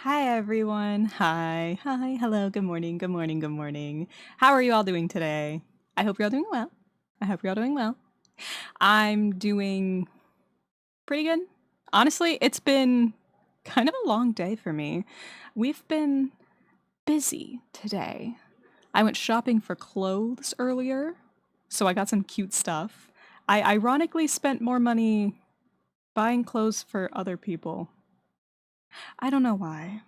Hi everyone. Hi. Hi. Hello. Good morning. Good morning. Good morning. How are you all doing today? I hope you're all doing well. I hope you're all doing well. I'm doing pretty good. Honestly, it's been kind of a long day for me. We've been busy today. I went shopping for clothes earlier, so I got some cute stuff. I ironically spent more money buying clothes for other people. I don't know why.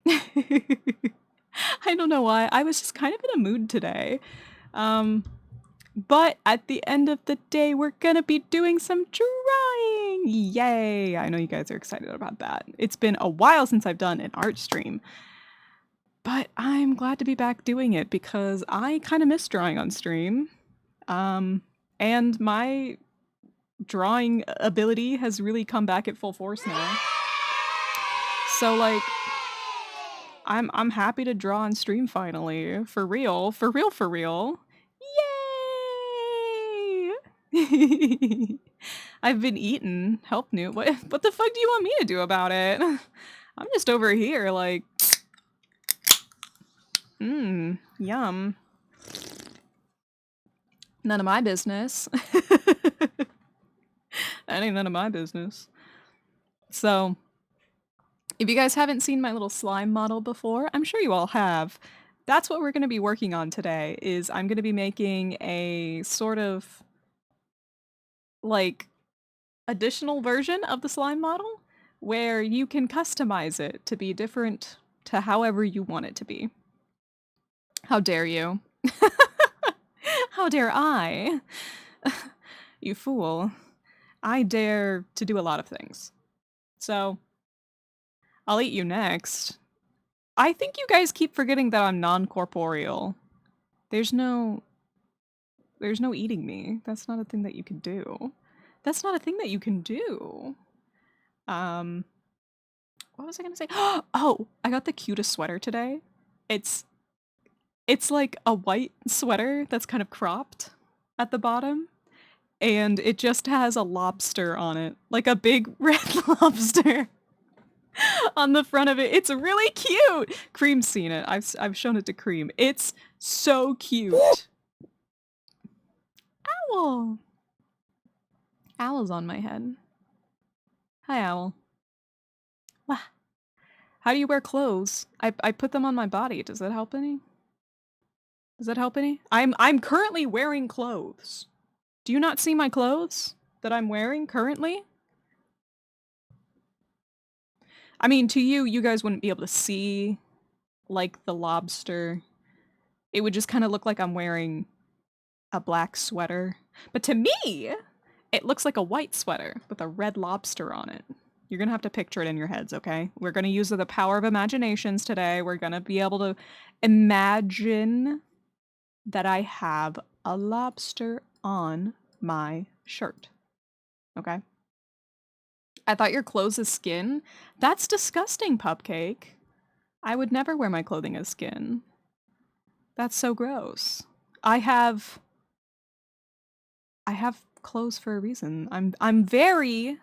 I don't know why. I was just kind of in a mood today. Um, but at the end of the day, we're gonna be doing some drawing! Yay! I know you guys are excited about that. It's been a while since I've done an art stream, but I'm glad to be back doing it because I kind of miss drawing on stream. And my drawing ability has really come back at full force now. So like I'm happy to draw on stream finally. For real. For real, for real. Yay! I've been eating. Help Newt. What the fuck do you want me to do about it? I'm just over here like yum. None of my business. That ain't none of my business. So, if you guys haven't seen my little slime model before, I'm sure you all have. That's what we're going to be working on today, is I'm going to be making a sort of, like, additional version of the slime model where you can customize it to be different to however you want it to be. How dare you? How dare I? You fool. I dare to do a lot of things. So, I'll eat you next. I think you guys keep forgetting that I'm non-corporeal. There's no eating me. That's not a thing that you can do. That's not a thing that you can do. What was I gonna say? Oh, I got the cutest sweater today. It's like a white sweater that's kind of cropped at the bottom, and it just has a lobster on it, like a big red lobster on the front of it. It's really cute. Cream's seen it. I've shown it to Cream. It's so cute. Owl. Owl's on my head. Hi, Owl. Wah. How do you wear clothes? I put them on my body. Does that help any? Does that help any? I'm currently wearing clothes. Do you not see my clothes that I'm wearing currently? I mean, to you, you guys wouldn't be able to see, like, the lobster. It would just kind of look like I'm wearing a black sweater. But to me, it looks like a white sweater with a red lobster on it. You're gonna have to picture it in your heads, okay? We're gonna use the power of imaginations today. We're gonna be able to imagine that I have a lobster on my shirt. Okay? I thought your clothes is skin? That's disgusting, Pupcake. I would never wear my clothing as skin. That's so gross. I have clothes for a reason. I'm very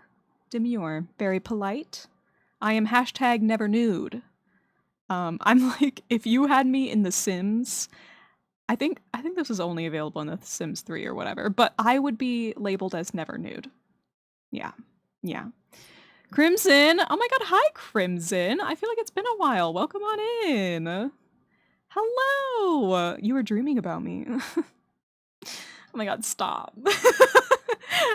demure, very polite. I am hashtag never nude. I'm like, if you had me in The Sims, I think this is only available in The Sims 3 or whatever, but I would be labeled as never nude. Yeah. Yeah. Crimson! Oh my god, hi Crimson! I feel like it's been a while. Welcome on in. Hello! You were dreaming about me. Oh my god, stop.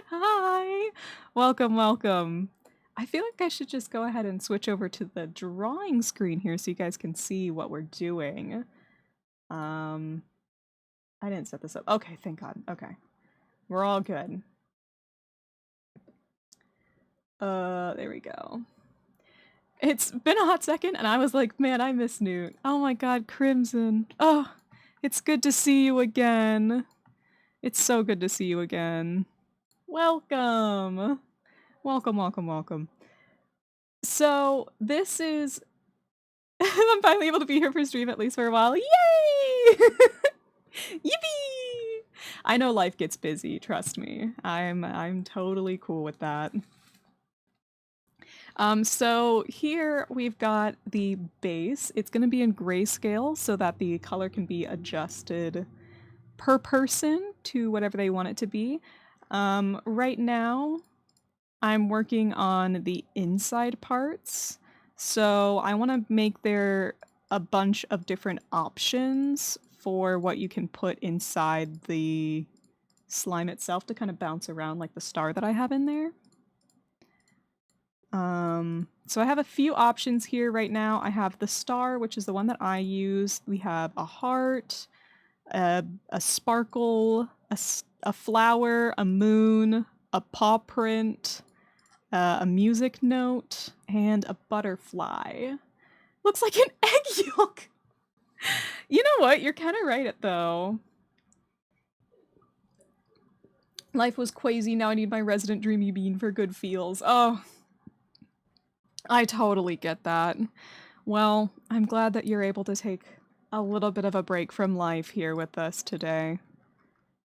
Hi! Welcome, welcome. I feel like I should just go ahead and switch over to the drawing screen here so you guys can see what we're doing. I didn't set this up. Okay, thank god. Okay. We're all good. There we go. It's been a hot second, and I was like, man, I miss Newt. Oh my god, Crimson. Oh, it's good to see you again. It's so good to see you again. Welcome. Welcome, welcome, welcome. So, this is... I'm finally able to be here for stream at least for a while. Yay! Yippee! I know life gets busy, trust me. I'm totally cool with that. So here we've got the base. It's going to be in grayscale so that the color can be adjusted per person to whatever they want it to be. Right now, I'm working on the inside parts. So I want to make there a bunch of different options for what you can put inside the slime itself to kind of bounce around like the star that I have in there. So I have a few options here right now. I have the star, which is the one that I use. We have a heart, a sparkle, a flower, a moon, a paw print, a music note, and a butterfly. Looks like an egg yolk! You know what? You're kind of right, though. Life was quasi, now I need my resident dreamy bean for good feels. Oh, I totally get that. Well, I'm glad that you're able to take a little bit of a break from life here with us today.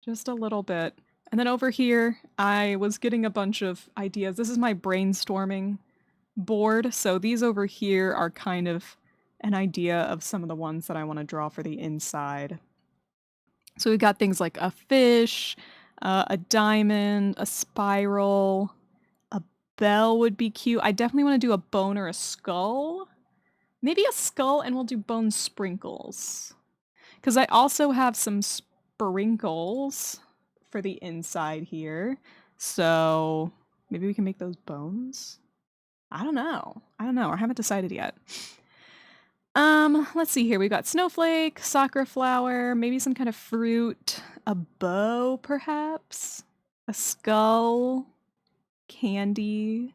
Just a little bit. And then over here, I was getting a bunch of ideas. This is my brainstorming board, so these over here are kind of an idea of some of the ones that I want to draw for the inside. So we've got things like a fish, a diamond, a spiral, a bell would be cute. I definitely want to do a bone or a skull. Maybe a skull, and we'll do bone sprinkles. Because I also have some sprinkles for the inside here. So maybe we can make those bones? I don't know. I haven't decided yet. Let's see here. We've got snowflake, sakura flower, maybe some kind of fruit, a bow perhaps, a skull, candy.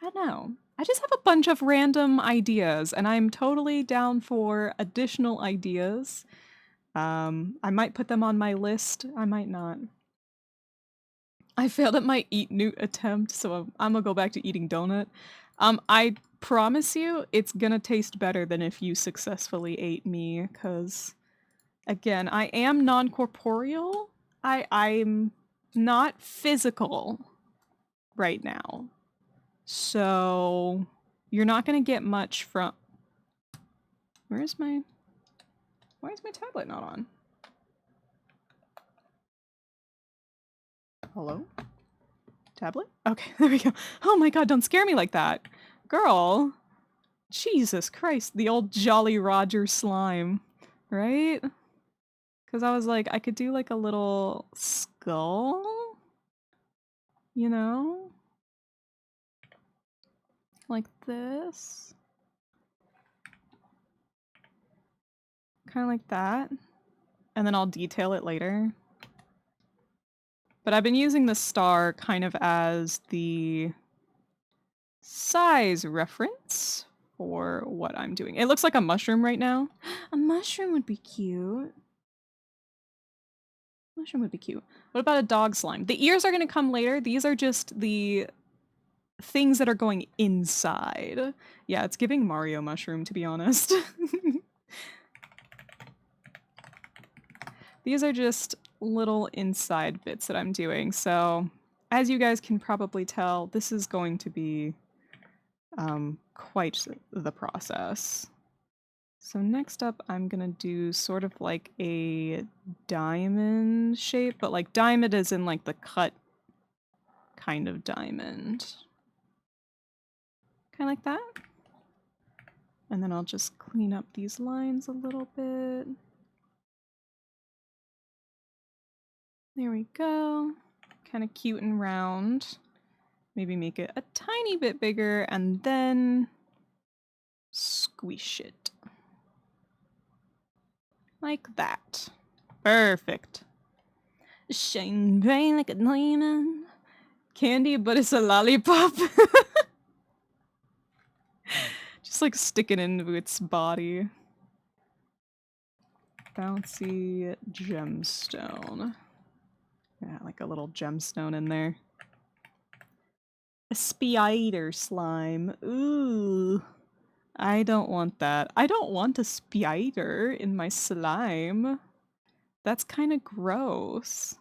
I don't know. I just have a bunch of random ideas, and I'm totally down for additional ideas. I might put them on my list. I might not. I failed at my eat newt attempt, so I'm gonna go back to eating donut. I promise you, it's gonna taste better than if you successfully ate me, because, again, I am non-corporeal. I'm not physical right now. So, you're not gonna get much from... Why is my tablet not on? Hello? Tablet? Okay, there we go. Oh my god, don't scare me like that. Girl. Jesus Christ, the old Jolly Roger slime. Right? Because I was like, I could do like a little skull? You know? Like this. Kind of like that. And then I'll detail it later. But I've been using the star kind of as the size reference for what I'm doing. It looks like a mushroom right now. A mushroom would be cute. Mushroom would be cute. What about a dog slime? The ears are going to come later. These are just the things that are going inside. Yeah, it's giving Mario mushroom, to be honest. These are just little inside bits that I'm doing. So, as you guys can probably tell, this is going to be quite the process. So next up, I'm gonna do sort of like a diamond shape, but like diamond is in like the cut kind of diamond. Kind of like that. And then I'll just clean up these lines a little bit. There we go. Kind of cute and round. Maybe make it a tiny bit bigger and then squish it. Like that. Perfect. Shine bright like a diamond. Candy, but it's a lollipop. Just like sticking into its body. Bouncy gemstone. Yeah, like a little gemstone in there. A spider slime. Ooh. I don't want that. I don't want a spider in my slime. That's kind of gross.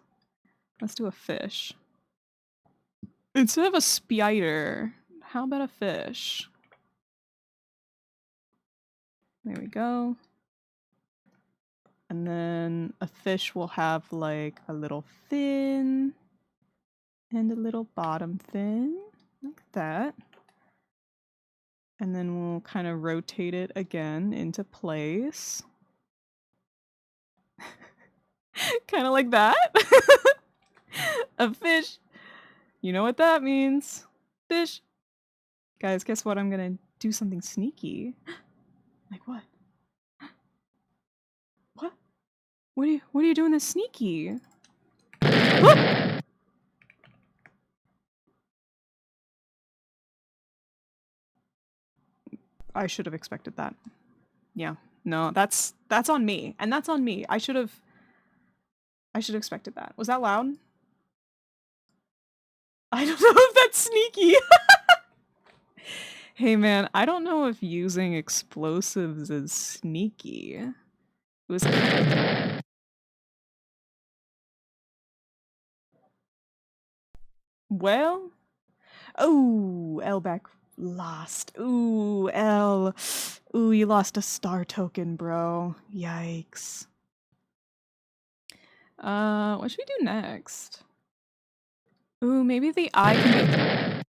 Let's do a fish. Instead of a spider, how about a fish? There we go. And then a fish will have like a little fin and a little bottom fin, like that. And then we'll kind of rotate it again into place. Kind of like that. A fish. You know what that means. Fish. Guys, guess what? I'm gonna do something sneaky. Like what? What? What are you doing this sneaky? What? I should have expected that. Yeah. No, that's on me. And that's on me. I should have expected that. Was that loud? I don't know if that's sneaky. Hey man, I don't know if using explosives is sneaky. It was well. Oh, L back lost. Ooh, L. Ooh, you lost a star token, bro. Yikes. What should we do next? Ooh, maybe the eye can be...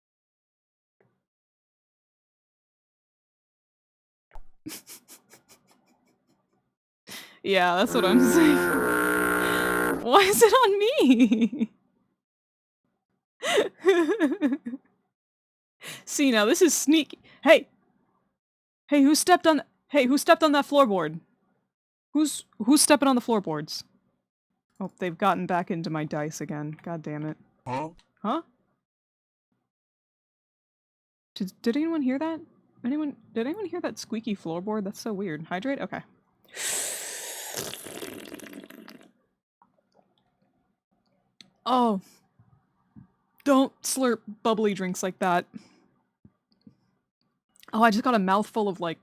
Yeah, that's what I'm saying. Why is it on me? See, now this is sneaky. Hey! Hey, who stepped on that floorboard? Who's stepping on the floorboards? Oh, they've gotten back into my dice again. God damn it. Huh? Huh? Did anyone hear that? Did anyone hear that squeaky floorboard? That's so weird. Hydrate? Okay. Oh. Don't slurp bubbly drinks like that. Oh, I just got a mouthful of, like,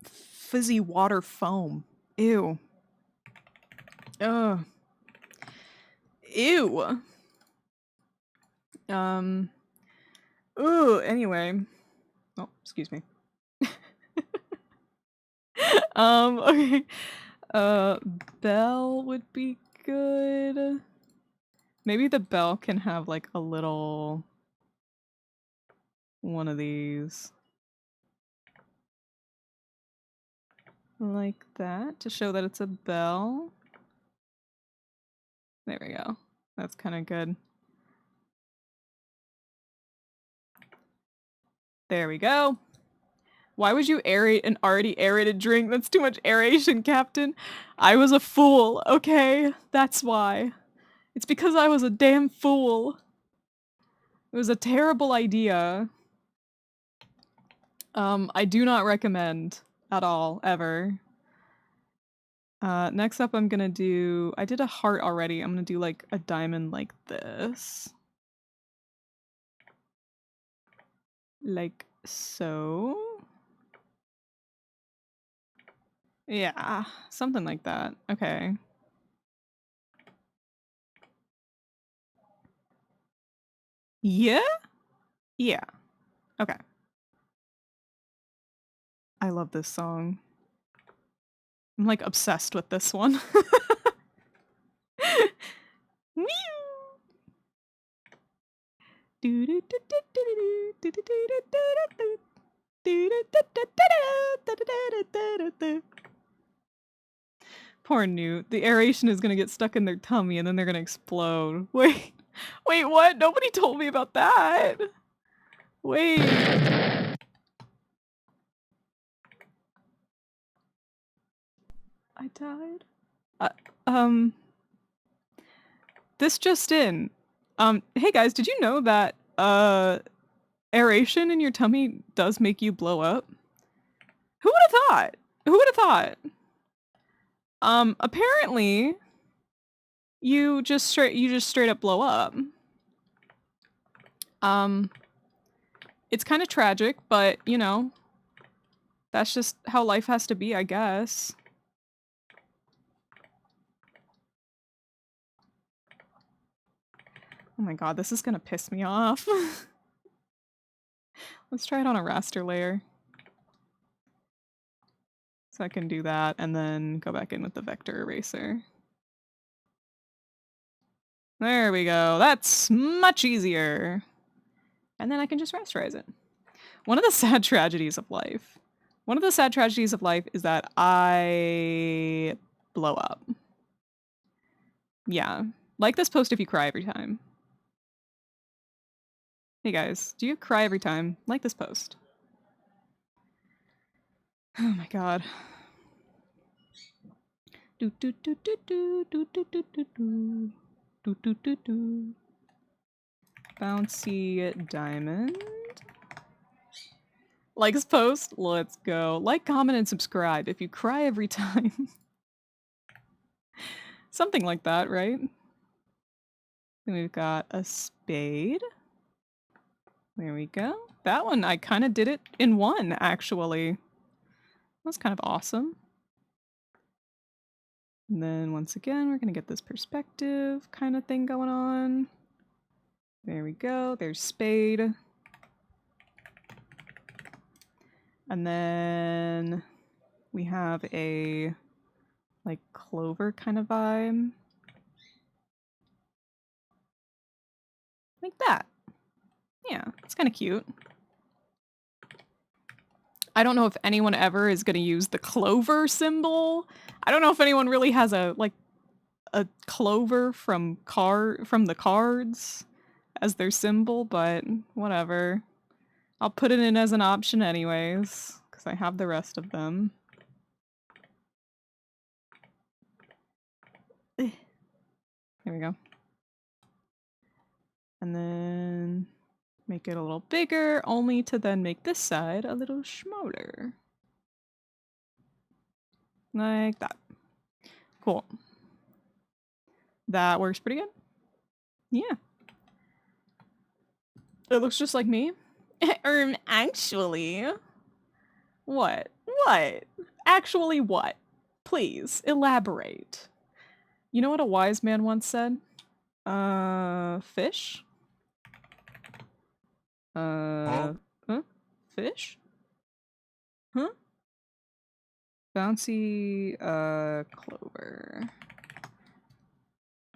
fizzy water foam. Ew. Ugh. Ew. Ooh, anyway. Oh, excuse me. Okay. Bell would be good. Maybe the bell can have, like, a little... one of these. Like that, to show that it's a bell. There we go. That's kind of good. There we go. Why would you aerate an already aerated drink? That's too much aeration, Captain. I was a fool, okay? That's why. It's because I was a damn fool. It was a terrible idea. I do not recommend at all, ever. Next up I'm gonna do... I did a heart already. I'm gonna do, like, a diamond like this. Like so. Yeah, something like that. Okay. Yeah? Yeah. Okay. I love this song. I'm like obsessed with this one. Poor Newt. The aeration is gonna get stuck in their tummy and then they're gonna explode. Wait. Wait, what? Nobody told me about that. Wait. I died? This just in. Hey guys, did you know that, aeration in your tummy does make you blow up? Who would have thought? Who would have thought? Apparently, you just straight up blow up. It's kind of tragic, but, you know, that's just how life has to be, I guess. Oh my god, this is gonna piss me off. Let's try it on a raster layer. So I can do that and then go back in with the vector eraser. There we go. That's much easier. And then I can just rasterize it. One of the sad tragedies of life. One of the sad tragedies of life is that I blow up. Yeah. Like this post if you cry every time. Hey guys, do you cry every time? Like this post. Oh my god. Do do do do do do do do do do do do do do. Bouncy diamond. Like this post? Let's go. Like, comment, and subscribe if you cry every time. Something like that, right? Then we've got a spade. There we go. That one, I kind of did it in one, actually. That's kind of awesome. And then once again, we're going to get this perspective kind of thing going on. There we go. There's spade. And then we have a like clover kind of vibe. Like that. Yeah, it's kind of cute. I don't know if anyone ever is going to use the clover symbol. I don't know if anyone really has a clover from the cards as their symbol, but whatever. I'll put it in as an option anyways, because I have the rest of them. There we go. And then make it a little bigger, only to then make this side a little smaller. Like that. Cool. That works pretty good. Yeah. It looks just like me. Actually. What? What? Actually what? Please, elaborate. You know what a wise man once said? Fish? Huh? Fish? Huh? Bouncy, clover.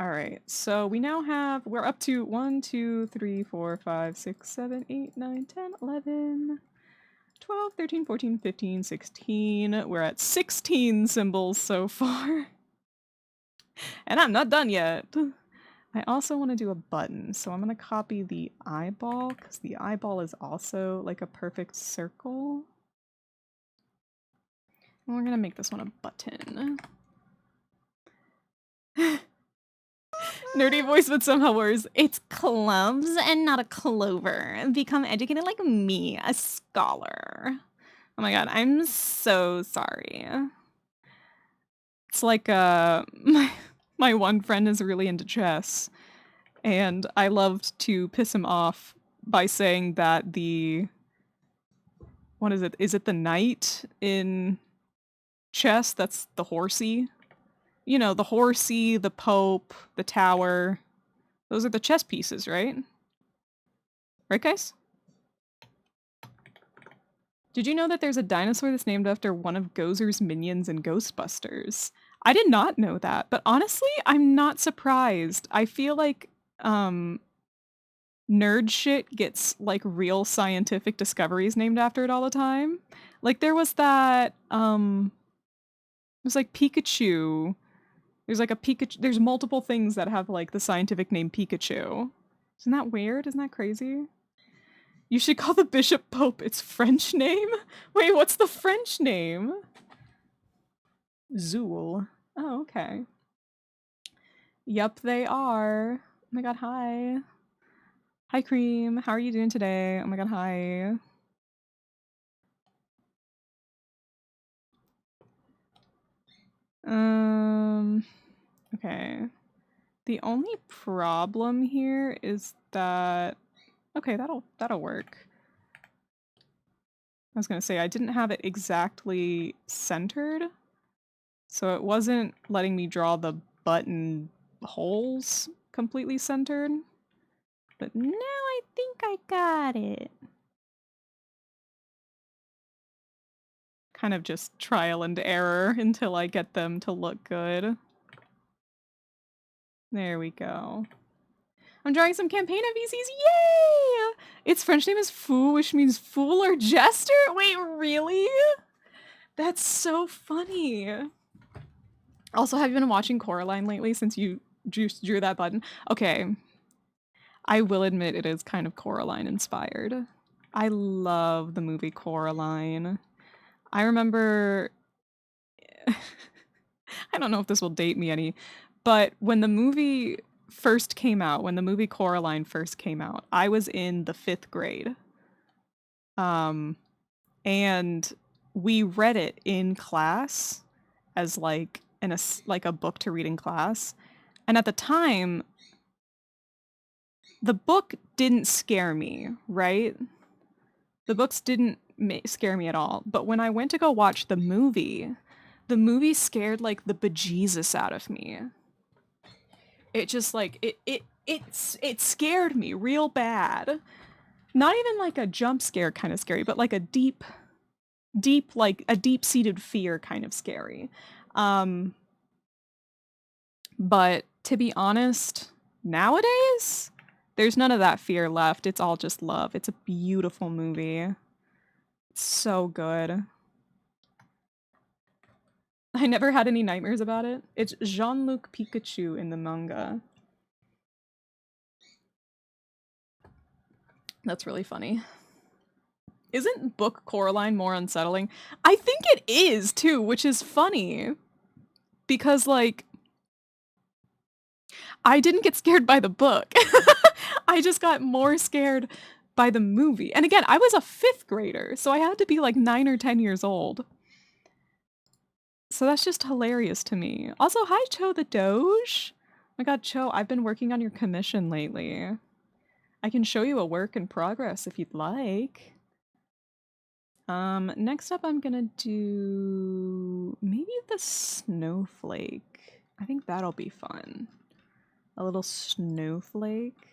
Alright, so we now have, we're up to 1, 2, 3, 4, 5, 6, 7, 8, 9, 10, 11, 12, 13, 14, 15, 16. We're at 16 symbols so far. And I'm not done yet. I also want to do a button, so I'm going to copy the eyeball, because the eyeball is also like a perfect circle. And we're going to make this one a button. Nerdy voice, but somehow worse. It's clubs and not a clover. Become educated like me, a scholar. Oh my god, I'm so sorry. It's like, my one friend is really into chess, and I loved to piss him off by saying that what is it? Is it the knight in chess that's the horsey? You know, the horsey, the pope, the tower. Those are the chess pieces, right? Right, guys? Did you know that there's a dinosaur that's named after one of Gozer's minions in Ghostbusters? I did not know that, but honestly, I'm not surprised. I feel like, nerd shit gets, like, real scientific discoveries named after it all the time. Like, there was that, it was like Pikachu. There's like a Pikachu, there's multiple things that have like the scientific name Pikachu. Isn't that weird? Isn't that crazy? You should call the bishop pope its French name? Wait, what's the French name? Zool. Oh, okay. Yup, they are. Oh my god, hi. Hi, Cream. How are you doing today? Oh my god, hi. Okay. The only problem here is that... Okay, that'll work. I was gonna say, I didn't have it exactly centered, so it wasn't letting me draw the button holes completely centered. But now I think I got it. kind of just trial and error until I get them to look good. There we go. I'm drawing some campaign NPCs. Yay! Its French name is Fou, which means fool or jester? Wait, really? That's so funny. Also, have you been watching Coraline lately since you drew that button? Okay. I will admit it is kind of Coraline inspired. I love the movie Coraline. I remember I don't know if this will date me any, but when the movie first came out, when the movie Coraline first came out, I was in the 5th grade. And we read it in class as like a book to read in class. And at the time, the book didn't scare me, right? The books didn't scare me at all. But when I went to go watch the movie scared like the bejesus out of me. It just like it scared me real bad. Not even like a jump scare kind of scary, but like a deep like a deep-seated fear kind of scary. But to be honest, nowadays there's none of that fear left. It's all just love. It's a beautiful movie. It's so good. I never had any nightmares about it. It's Jean-Luc Pikachu in the manga. That's really funny. Isn't book Coraline more unsettling? I think it is too, which is funny. Because like I didn't get scared by the book. I just got more scared by the movie. And again, I was a 5th grader, so I had to be like 9 or 10 years old. So that's just hilarious to me. Also, hi Cho the Doge. Oh my god, Cho, I've been working on your commission lately. I can show you a work in progress if you'd like. Next up I'm gonna do maybe the snowflake. I think that'll be fun. A little snowflake.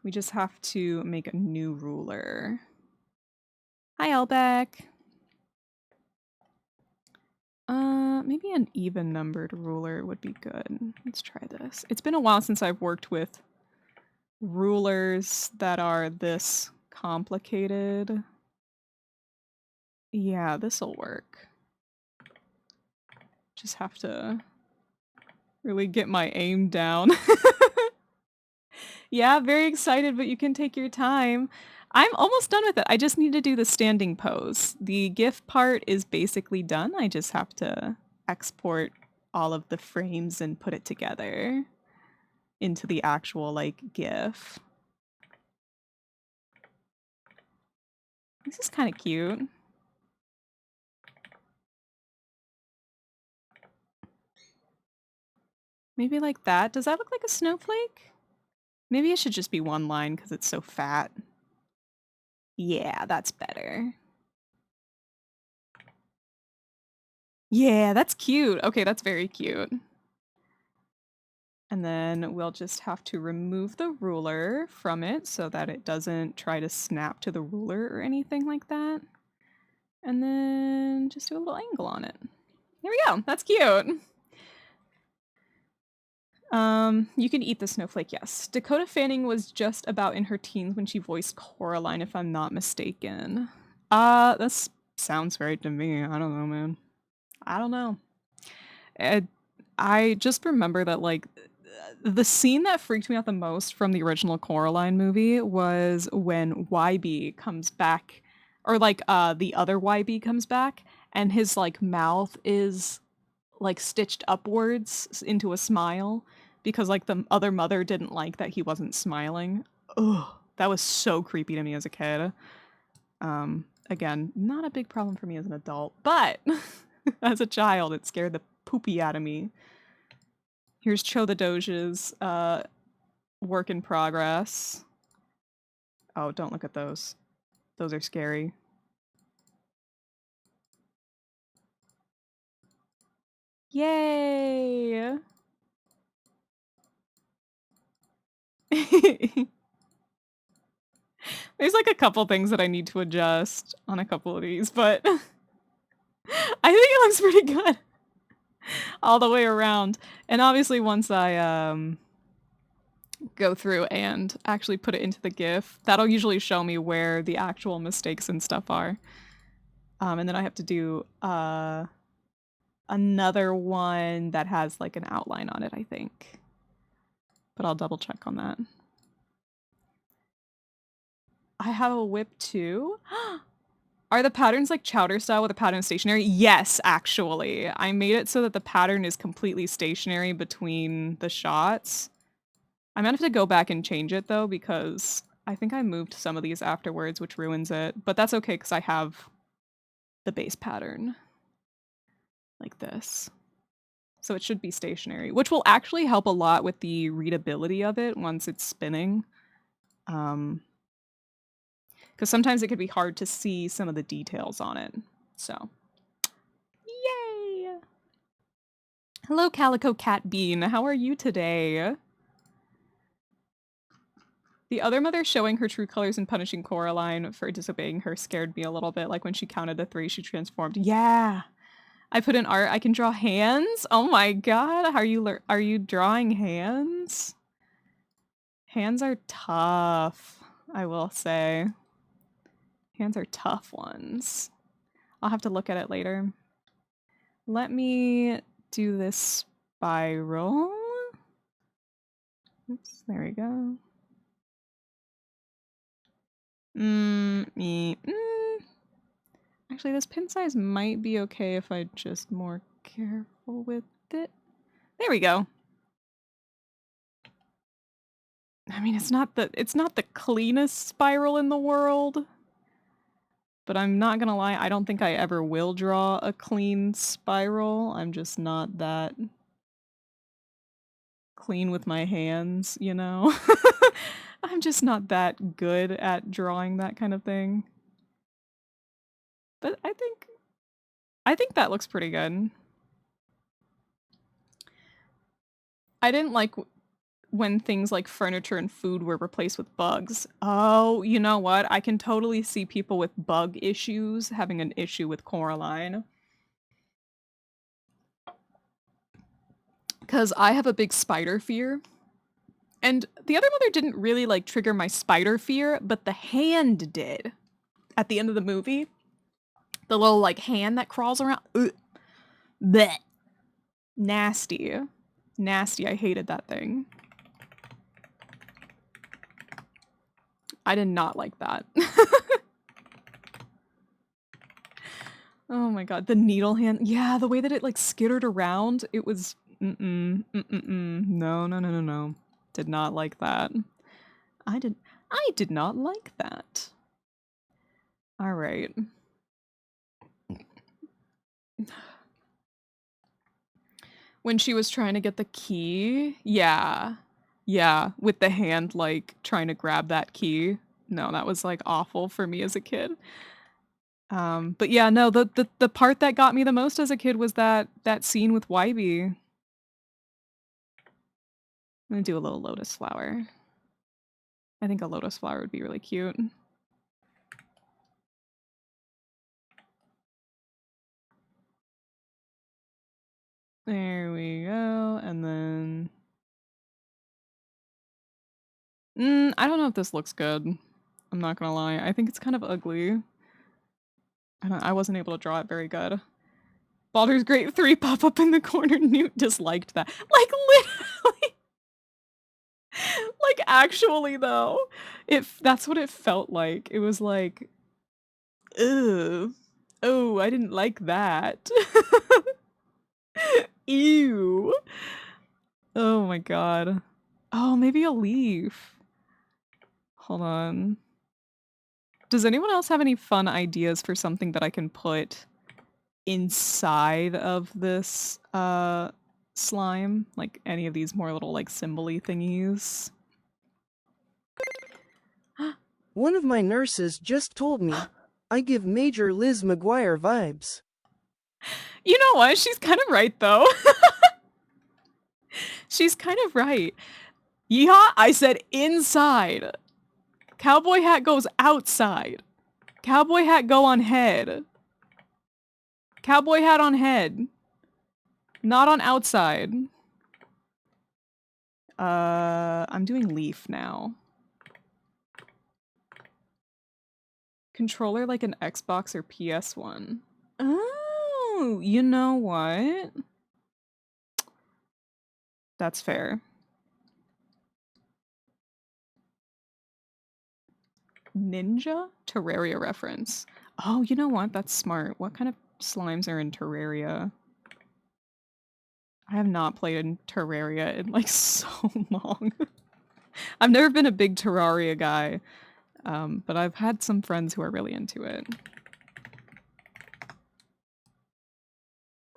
We just have to make a new ruler. Hi, Elbeck. Maybe an even numbered ruler would be good. Let's try this. It's been a while since I've worked with rulers that are this complicated. Yeah, this'll work. Just have to really get my aim down. Yeah, very excited, but you can take your time. I'm almost done with it. I just need to do the standing pose. The GIF part is basically done. I just have to export all of the frames and put it together into the actual, like, GIF. This is kind of cute. Maybe like that. Does that look like a snowflake? Maybe it should just be one line because it's so fat. Yeah, that's better. Yeah, that's cute. Okay, that's very cute. And then we'll just have to remove the ruler from it so that it doesn't try to snap to the ruler or anything like that. And then just do a little angle on it. There we go. That's cute. You can eat the snowflake, yes. Dakota Fanning was just about in her teens when she voiced Coraline, if I'm not mistaken. That sounds right to me. I don't know, man. I don't know. I just remember that, like, the scene that freaked me out the most from the original Coraline movie was when YB comes back, or like, the other YB comes back, and his, like, mouth is, like, stitched upwards into a smile because, like, the other mother didn't like that he wasn't smiling. Ugh, that was so creepy to me as a kid. Again, not a big problem for me as an adult, but as a child, it scared the poopy out of me. Here's Cho the Doge's work in progress. Oh, don't look at those. Those are scary. Yay! There's like a couple things that I need to adjust on a couple of these, but I think it looks pretty good all the way around. And obviously once I go through and actually put it into the GIF, that'll usually show me where the actual mistakes and stuff are. And then I have to do another one that has like an outline on it, I think. But I'll double check on that. I have a whip too. Are the patterns like chowder style with the pattern stationary? Yes, actually. I made it so that the pattern is completely stationary between the shots. I'm gonna have to go back and change it though, because I think I moved some of these afterwards, which ruins it. But that's okay, because I have the base pattern. Like this. So it should be stationary, which will actually help a lot with the readability of it once it's spinning. Because sometimes it could be hard to see some of the details on it. So, yay! Hello, Calico Cat Bean. How are you today? The other mother showing her true colors and punishing Coraline for disobeying her scared me a little bit. Like when she counted to 3, she transformed. Yeah! I put in art. I can draw hands? Oh my god. Are you drawing hands? Hands are tough, I will say. Hands are tough ones. I'll have to look at it later. Let me do this spiral. Oops, there we go. Actually, this pin size might be okay if I'm just more careful with it. There we go. I mean, it's not the cleanest spiral in the world, but I'm not gonna lie, I don't think I ever will draw a clean spiral. I'm just not that clean with my hands, you know? I'm just not that good at drawing that kind of thing. But I think that looks pretty good. I didn't like when things like furniture and food were replaced with bugs. Oh, you know what? I can totally see people with bug issues having an issue with Coraline. Because I have a big spider fear. And the other mother didn't really like trigger my spider fear, but the hand did at the end of the movie. The little like hand that crawls around. Blech. Nasty. Nasty. I hated that thing. I did not like that. Oh my god, the needle hand. Yeah, the way that it like skittered around, it was no, no, no, no, no. Did not like that. I did not like that. All right. When she was trying to get the key, yeah. Yeah, with the hand like trying to grab that key. No, that was like awful for me as a kid. But yeah, no, the part that got me the most as a kid was that scene with Wybie. I'm gonna do a little lotus flower. I think a lotus flower would be really cute. There we go, and then... I don't know if this looks good. I'm not gonna lie. I think it's kind of ugly. I wasn't able to draw it very good. Baldur's Gate 3 pop up in the corner. Newt disliked that. Like, literally! Like, actually, though. That's what it felt like. It was like... Ugh. Oh, I didn't like that. Ew. Oh my god. Oh, maybe a leaf. Hold on. Does anyone else have any fun ideas for something that I can put inside of this slime? Like any of these more little like symbol-y thingies? One of my nurses just told me I give Major Liz McGuire vibes. You know what? She's kind of right though. She's kind of right. Yeehaw! I said inside. Cowboy hat goes outside. Cowboy hat go on head. Cowboy hat on head. Not on outside. I'm doing leaf now. Controller like an Xbox or PS1. Oh, you know what? That's fair. Ninja? Terraria reference. Oh, you know what? That's smart. What kind of slimes are in Terraria? I have not played in Terraria in like so long. I've never been a big Terraria guy, but I've had some friends who are really into it.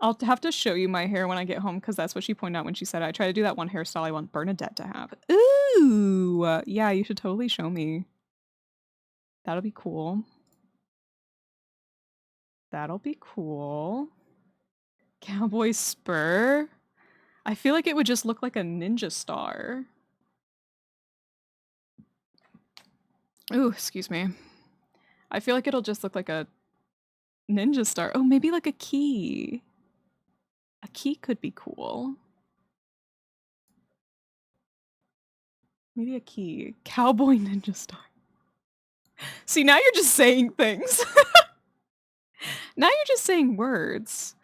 I'll have to show you my hair when I get home because that's what she pointed out when she said I try to do that one hairstyle I want Bernadette to have. Ooh, yeah, you should totally show me. That'll be cool. That'll be cool. Cowboy spur. I feel like it would just look like a ninja star. Ooh, excuse me. I feel like it'll just look like a ninja star. Oh, maybe like a key. A key could be cool. Maybe a key. Cowboy ninja star. See, now you're just saying things. Now you're just saying words.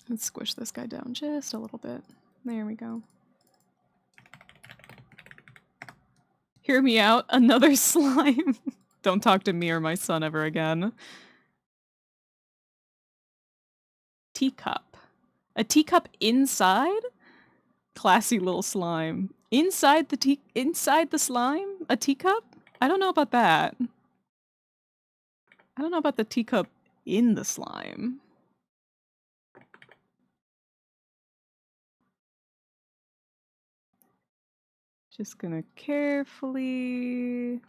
Let's squish this guy down just a little bit. There we go. Hear me out, another slime. Don't talk to me or my son ever again. Teacup. A teacup inside? Classy little slime. Inside the slime? A teacup? I don't know about that. I don't know about the teacup in the slime. Just gonna carefully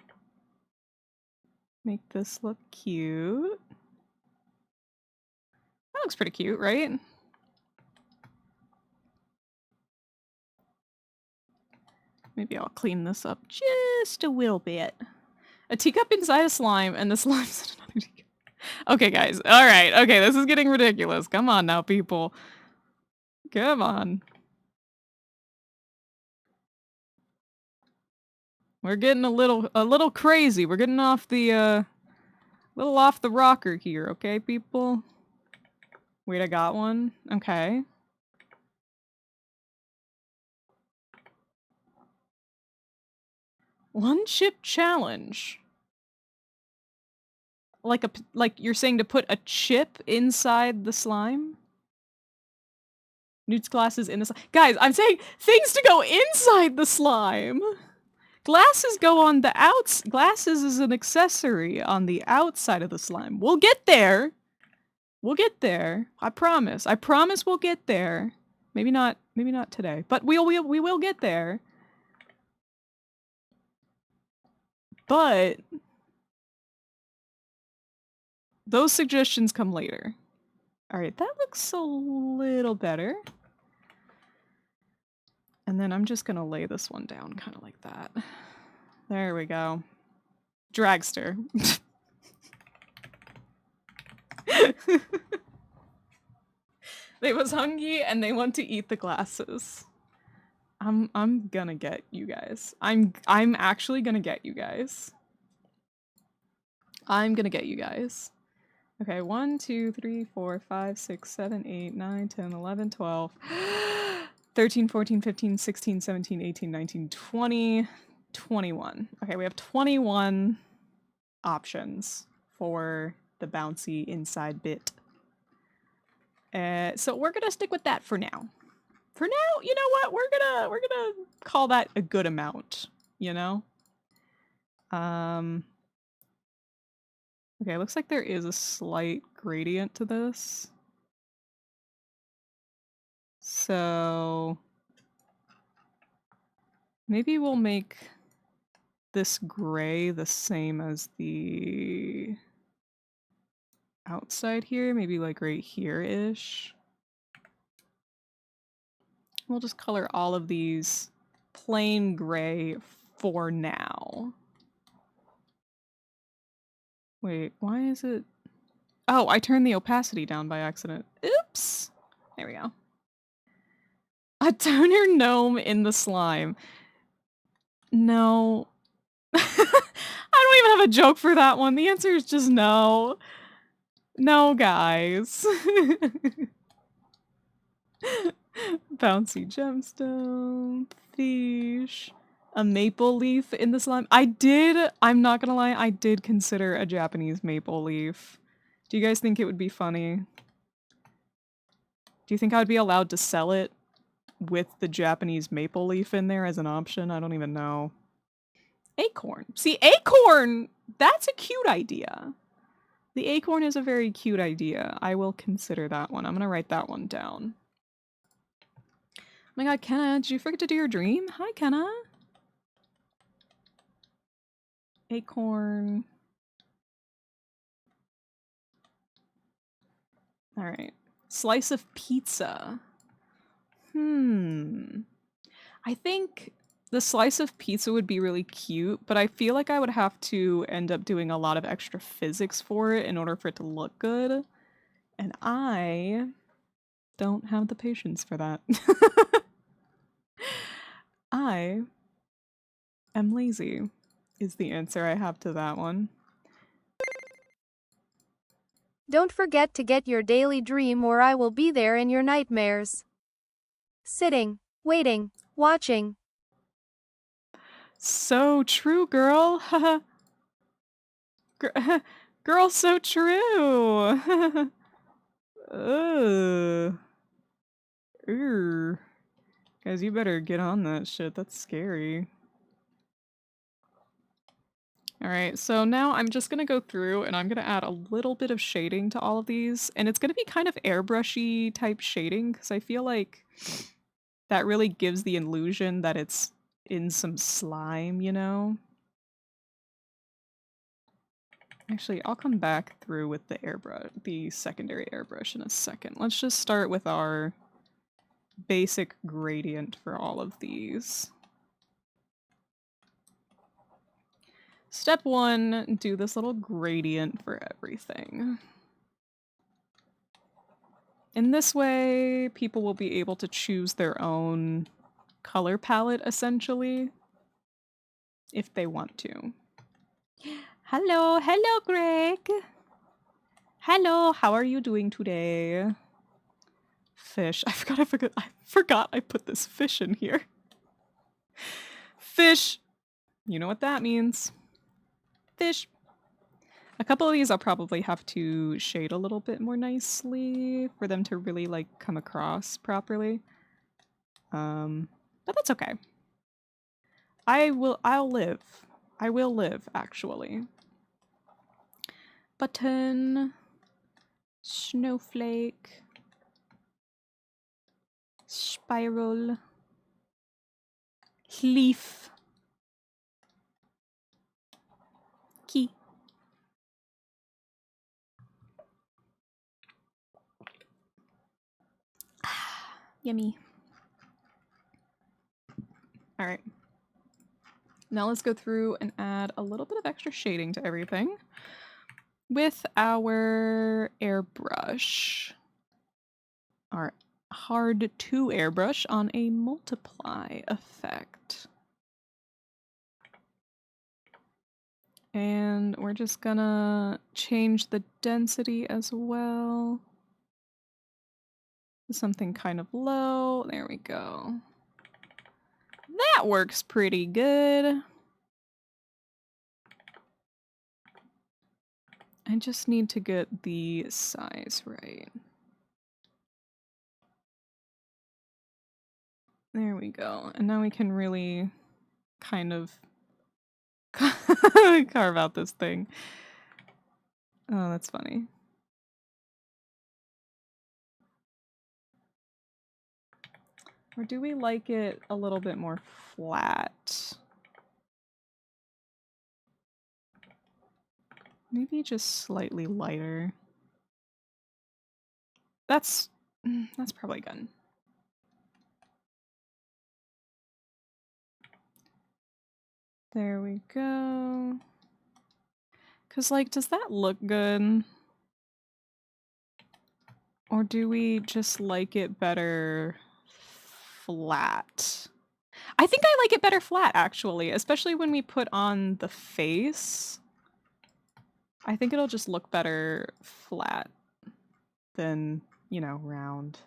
make this look cute. That looks pretty cute, right? Maybe I'll clean this up just a little bit. A teacup inside a slime, and the slime's in another teacup. Okay, guys. All right. Okay, this is getting ridiculous. Come on now, people. Come on. We're getting a little crazy. We're getting off the little off the rocker here, okay, people? Wait, I got one. Okay. One chip challenge. Like you're saying to put a chip inside the slime? Newt's glasses in the slime. Guys, I'm saying things to go inside the slime. Glasses go on the outs. Glasses is an accessory on the outside of the slime. We'll get there. We'll get there. I promise. I promise we'll get there. Maybe not today, but we will get there. But those suggestions come later. All right, that looks a little better. And then I'm just gonna lay this one down kind of like that. There we go. Dragster. They was hungry and they want to eat the glasses. I'm gonna get you guys. I'm actually gonna get you guys. I'm gonna get you guys. Okay, 1, 2, 3, 4, 5, 6, 7, 8, 9, 10, 11, 12, 13, 14, 15, 16, 17, 18, 19, 20, 21. Okay, we have 21 options for the bouncy inside bit. So we're gonna stick with that for now. For now, you know what? We're gonna call that a good amount, you know? Okay, looks like there is a slight gradient to this. So maybe we'll make this gray the same as the outside here, maybe like right here-ish. We'll just color all of these plain gray for now. Wait, why is it? Oh, I turned the opacity down by accident. Oops. There we go. A toner gnome in the slime. No. I don't even have a joke for that one. The answer is just no. No, guys. Bouncy gemstone, fish, a maple leaf in the slime. I'm not gonna lie, I did consider a Japanese maple leaf. Do you guys think it would be funny? Do you think I'd be allowed to sell it with the Japanese maple leaf in there as an option? I don't even know. Acorn. See, acorn! That's a cute idea. The acorn is a very cute idea. I will consider that one. I'm gonna write that one down. Oh my god, Kenna, did you forget to do your dream? Hi, Kenna. Acorn. Alright. Slice of pizza. I think the slice of pizza would be really cute, but I feel like I would have to end up doing a lot of extra physics for it in order for it to look good. And I don't have the patience for that. I am lazy, is the answer I have to that one. Don't forget to get your daily dream or I will be there in your nightmares. Sitting, waiting, watching. So true, girl. Girl, so true. Ugh. Guys, you better get on that shit. That's scary. Alright, so now I'm just gonna go through and I'm gonna add a little bit of shading to all of these. And it's gonna be kind of airbrushy type shading, because I feel like that really gives the illusion that it's in some slime, you know? Actually, I'll come back through with the airbrush, the secondary airbrush in a second. Let's just start with our basic gradient for all of these. Step 1, do this little gradient for everything. In this way, people will be able to choose their own color palette, essentially, if they want to. Hello, hello, Greg. Hello, how are you doing today? Fish. I forgot I put this fish in here. Fish. You know what that means. Fish. A couple of these I'll probably have to shade a little bit more nicely for them to really like come across properly. But that's okay. I'll live. I will live, actually. Button. Snowflake. Spiral. Leaf. Key. Yummy. Alright. Now let's go through and add a little bit of extra shading to everything with our airbrush. Our hard to airbrush on a multiply effect. And we're just gonna change the density as well. Something kind of low. There we go. That works pretty good. I just need to get the size right. There we go. And now we can really kind of carve out this thing. Oh, that's funny. Or do we like it a little bit more flat? Maybe just slightly lighter. That's probably good. There we go. 'Cause like, does that look good? Or do we just like it better flat? I think I like it better flat, actually, especially when we put on the face. I think it'll just look better flat than, you know, round.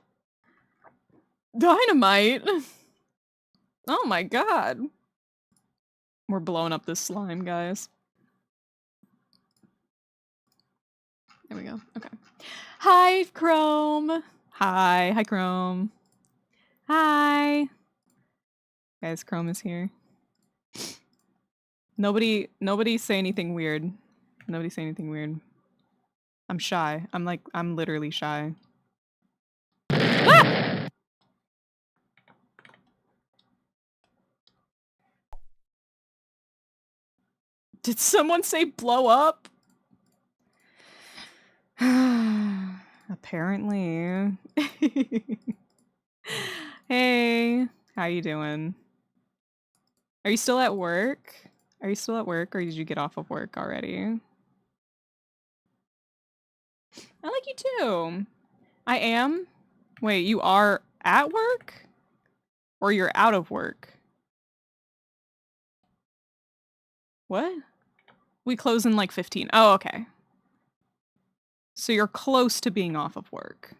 Dynamite! Oh my god. We're blowing up this slime, guys. There we go. Okay. Hi, Chrome. Hi, Chrome. Hi. Guys, Chrome is here. Nobody say anything weird. Nobody say anything weird. I'm shy. I'm literally shy. Ah! Did someone say blow up? Apparently. Hey, how you doing? Are you still at work? Are you still at work or did you get off of work already? I like you too. I am? Wait, you are at work? Or you're out of work? What? We close in like 15. Oh, okay. So you're close to being off of work.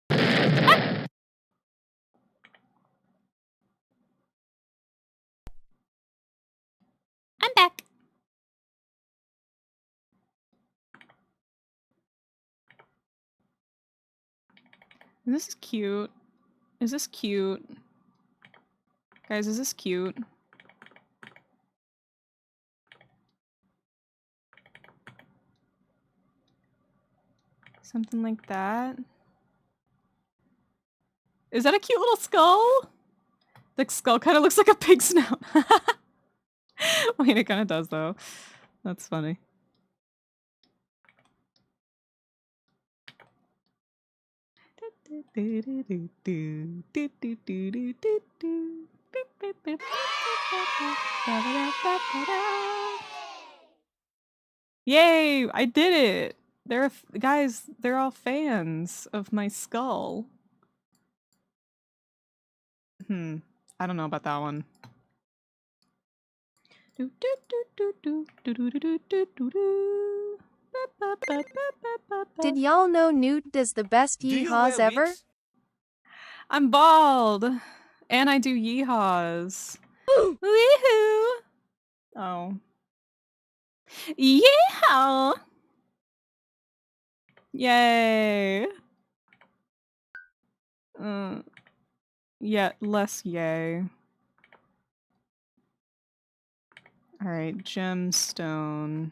Ah! I'm back. This is cute. Is this cute? Guys, is this cute? Something like that. Is that a cute little skull? The skull kind of looks like a pig snout. Wait, it kind of does though. That's funny. Yay! I did it! Guys, they're all fans of my skull. I don't know about that one. Did y'all know Newt does the best yeehaws ever? I'm bald! And I do yeehaws. Woohoo! Oh. Yeehaw! Yay! Yeah, less yay. Alright, gemstone.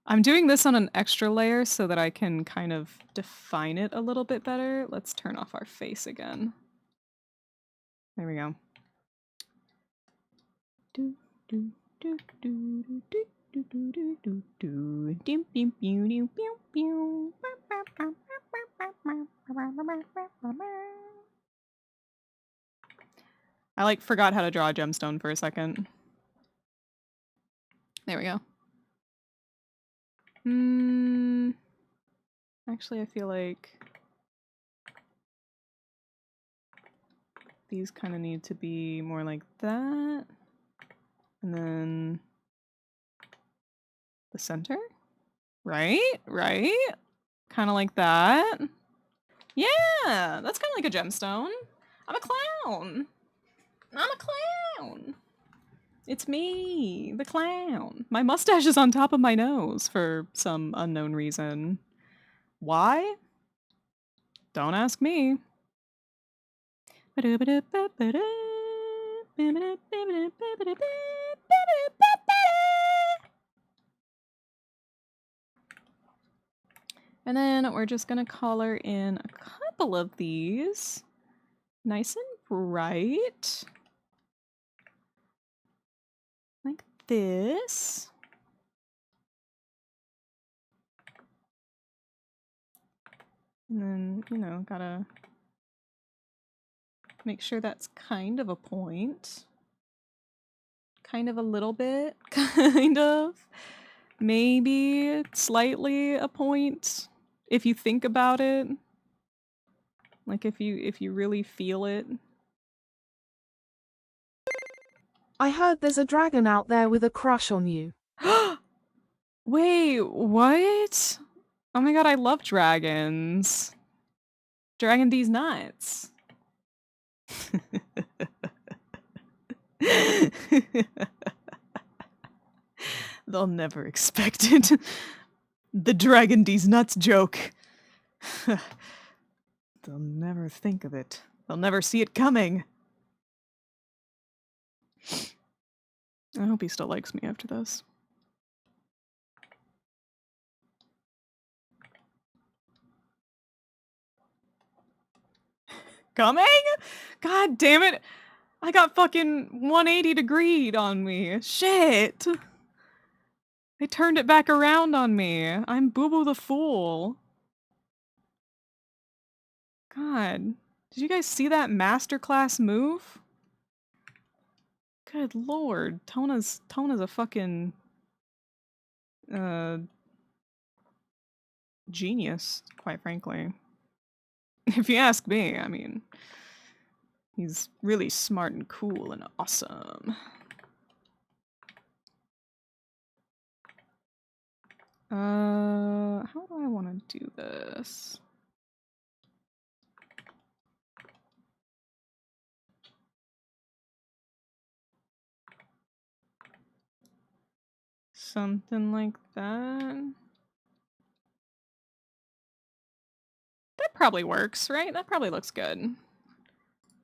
I'm doing this on an extra layer so that I can kind of define it a little bit better. Let's turn off our face again. There we go. I like forgot how to draw a gemstone for a second. There we go. Actually, I feel like these kind of need to be more like that. And then the center? Right? Right? Kind of like that. Yeah, that's kind of like a gemstone. I'm a clown. I'm a clown. It's me, the clown. My mustache is on top of my nose for some unknown reason. Why? Don't ask me. And then we're just gonna color in a couple of these. Nice and bright. Like this. And then, you know, gotta make sure that's kind of a point. Kind of a little bit. Kind of. Maybe slightly a point. if you think about it, like if you really feel it. I heard there's a dragon out there with a crush on you. Wait, what? Oh my god, I love dragons. Dragon D's nuts. They'll never expect it. The Dragon D's nuts joke. They'll never think of it. They'll never see it coming. I hope he still likes me after this. Coming? God damn it. I got fucking 180 degreed on me. Shit. They turned it back around on me. I'm Boo Boo the Fool. God. Did you guys see that masterclass move? Good lord. Tona's a fucking genius, quite frankly. If you ask me, I mean, he's really smart and cool and awesome. How do I want to do this? Something like that. That probably works, right? That probably looks good. All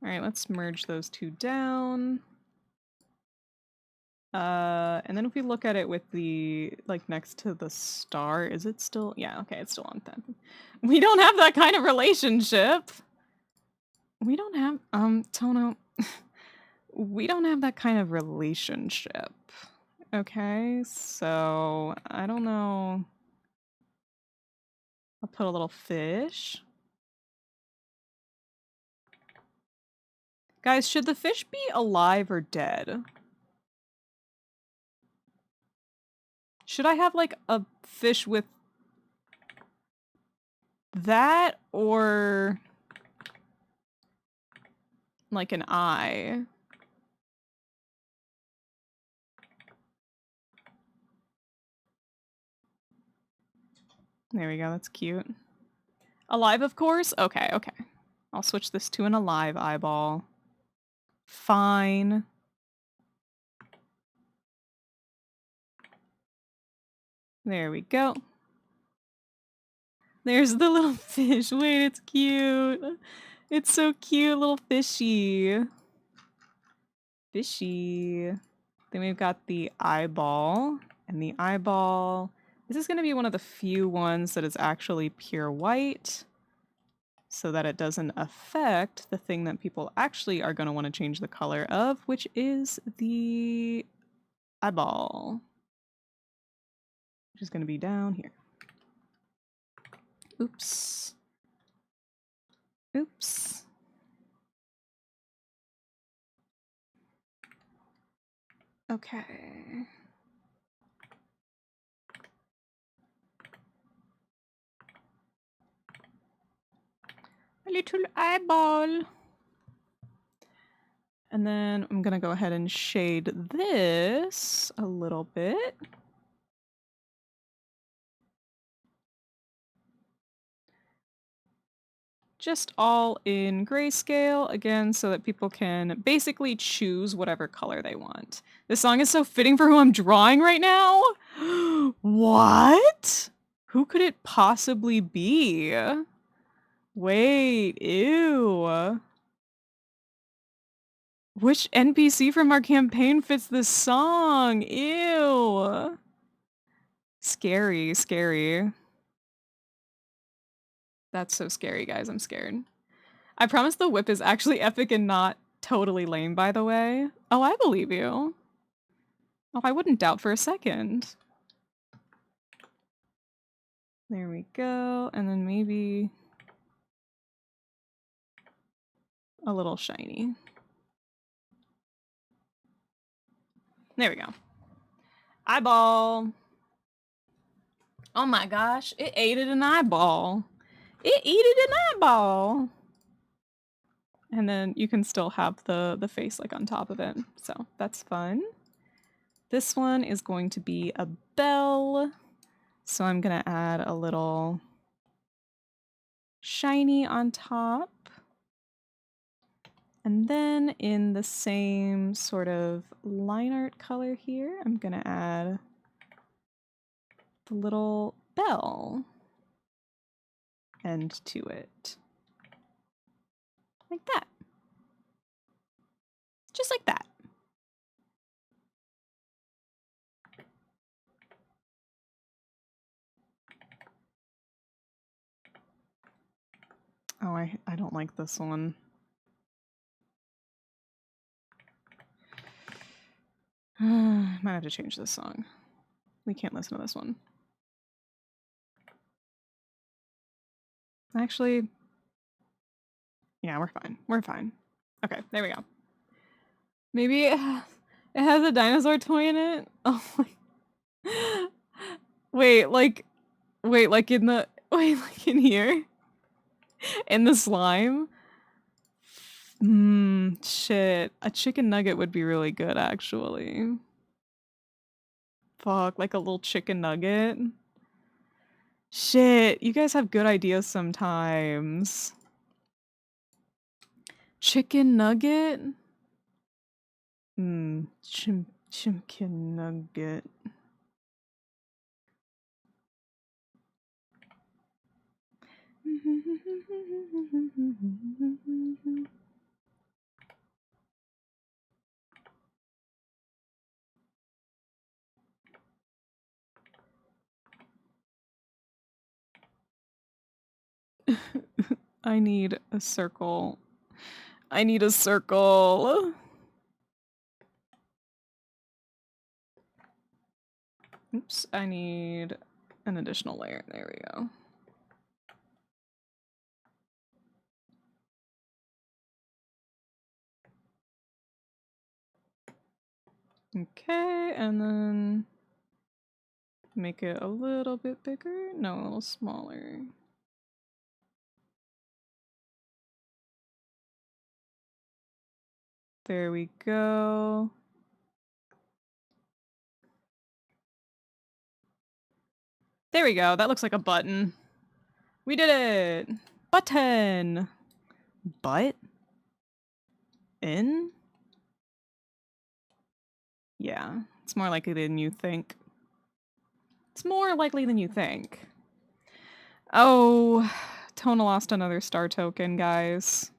right, let's merge those two down. And then if we look at it with the, like, next to the star, is it still, yeah, okay, it's still on that. We don't have that kind of relationship. We don't have, Tono, we don't have that kind of relationship. Okay, so, I don't know. I'll put a little fish. Guys, should the fish be alive or dead? Should I have, like, a fish with that or like an eye? There we go, that's cute. Alive, of course? Okay, okay. I'll switch this to an alive eyeball. Fine. There we go. There's the little fish. Wait, it's cute. It's so cute, little fishy. Fishy. Then we've got the eyeball. And the eyeball. This is going to be one of the few ones that is actually pure white, so that it doesn't affect the thing that people actually are going to want to change the color of, which is the eyeball, which is going to be down here. Oops. Oops. Okay. A little eyeball. And then I'm going to go ahead and shade this a little bit. Just all in grayscale, again, so that people can basically choose whatever color they want. This song is so fitting for who I'm drawing right now. What? Who could it possibly be? Wait, ew. Which NPC from our campaign fits this song? Ew. Scary, scary. That's so scary, guys. I'm scared. I promise the whip is actually epic and not totally lame, by the way. Oh, I believe you. Oh, I wouldn't doubt for a second. There we go. And then maybe a little shiny. There we go. Eyeball. Oh my gosh, it ate it an eyeball. It ate it an eyeball. And then you can still have the face like on top of it. So that's fun. This one is going to be a bell. So I'm gonna add a little shiny on top. And then in the same sort of line art color here, I'm gonna add the little bell end to it. Like that. Just like that. Oh, I don't like this one. Might have to change this song. We can't listen to this one. Actually, yeah, we're fine. We're fine. Okay, there we go. Maybe it has a dinosaur toy in it? Oh my. Wait, like in the wait, like in here? In the slime? Shit. A chicken nugget would be really good actually. Fuck, like a little chicken nugget. Shit, you guys have good ideas sometimes. Chicken nugget? Chicken nugget. I need a circle. I need a circle. Oops, I need an additional layer. There we go. Okay, and then make it a little bit bigger. No, a little smaller. There we go. There we go. That looks like a button. We did it! Button! Butt? In? Yeah, it's more likely than you think. It's more likely than you think. Oh, Tona lost another star token, guys.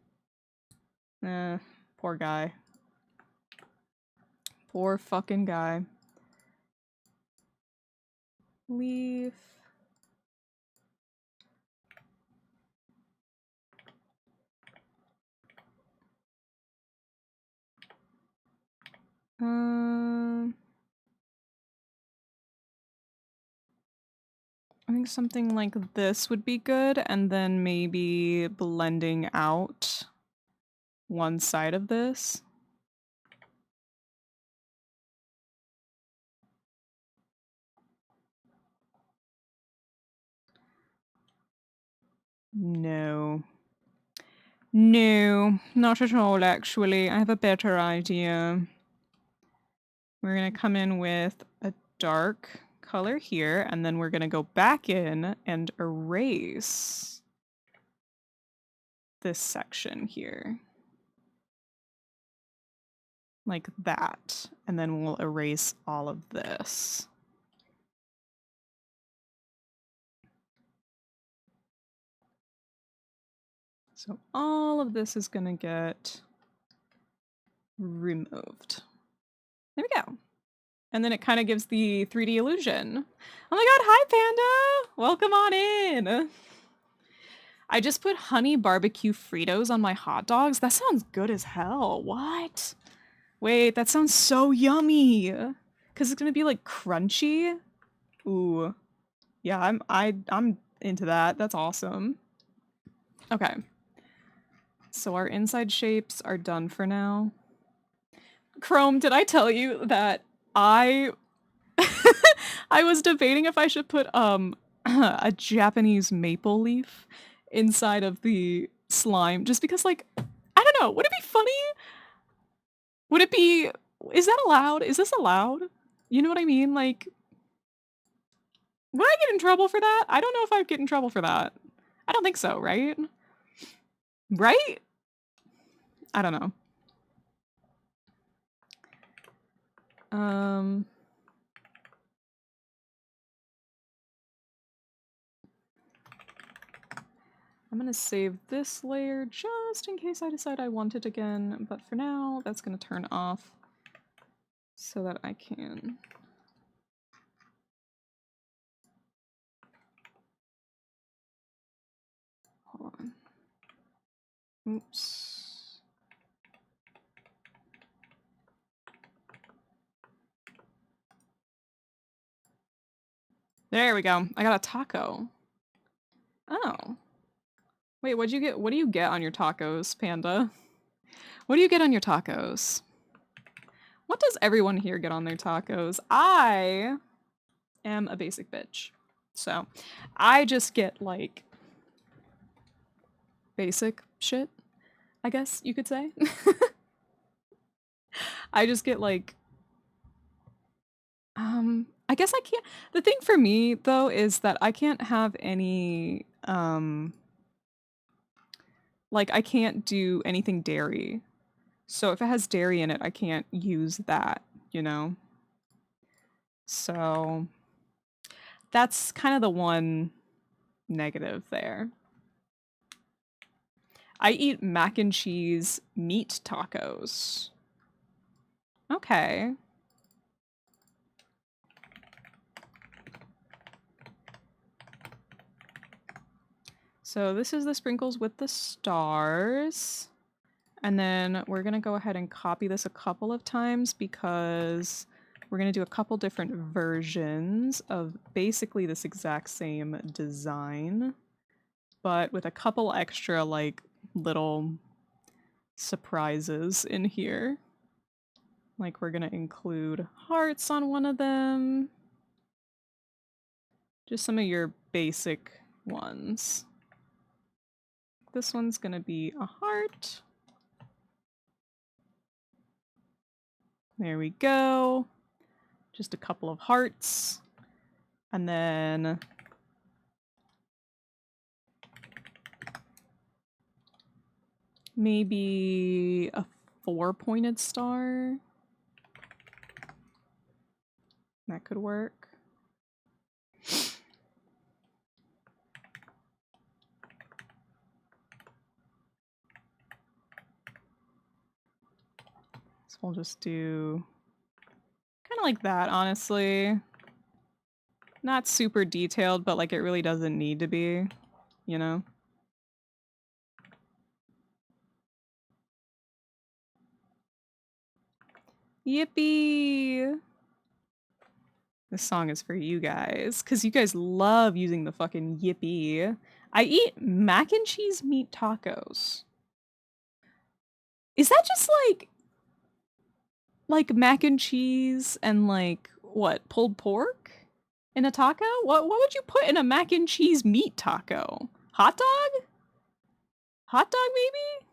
Poor guy. Poor fucking guy. Leaf. I think something like this would be good, and then maybe blending out one side of this. No. No, not at all, actually. I have a better idea. We're gonna come in with a dark color here, and then we're gonna go back in and erase this section here. Like that. And then we'll erase all of this. So all of this is gonna get removed. There we go. And then it kind of gives the 3D illusion. Oh my god, hi Panda! Welcome on in! I just put honey barbecue Fritos on my hot dogs. That sounds good as hell. What? Wait, that sounds so yummy! Cause it's gonna be like crunchy. Ooh. Yeah, I'm into that. That's awesome. Okay. So our inside shapes are done for now. Chrome, did I tell you that I I was debating if I should put a Japanese maple leaf inside of the slime just because, like, I don't know, would it be funny? Would it be is that allowed? Is this allowed? You know what I mean? Like, would I get in trouble for that? I don't know if I'd get in trouble for that. I don't think so, right? Right? I don't know. I'm gonna save this layer just in case I decide I want it again, but for now, that's gonna turn off so that I can... Hold on. Oops. There we go. I got a taco. Oh. Wait, what'd you get? What do you get on your tacos, Panda? What do you get on your tacos? What does everyone here get on their tacos? I am a basic bitch. So, I just get, like, basic shit, I guess you could say. I just get, like, I guess I can't. The thing for me, though, is that I can't have any, like, I can't do anything dairy. So if it has dairy in it, I can't use that, you know? So that's kind of the one negative there. I eat mac and cheese meat tacos. Okay. So this is the sprinkles with the stars. And then we're going to go ahead and copy this a couple of times because we're going to do a couple different versions of basically this exact same design, but with a couple extra, like, little surprises in here. Like, we're going to include hearts on one of them. Just some of your basic ones. This one's going to be a heart. There we go. Just a couple of hearts. And then maybe a 4-pointed star. That could work. So we'll just do kind of like that, honestly. Not super detailed, but, like, it really doesn't need to be, you know? Yippee! This song is for you guys, because you guys love using the fucking yippee. I eat mac and cheese meat tacos. Is that just, like mac and cheese and, like, what, pulled pork in a taco? What would you put in a mac and cheese meat taco? Hot dog? Hot dog, maybe?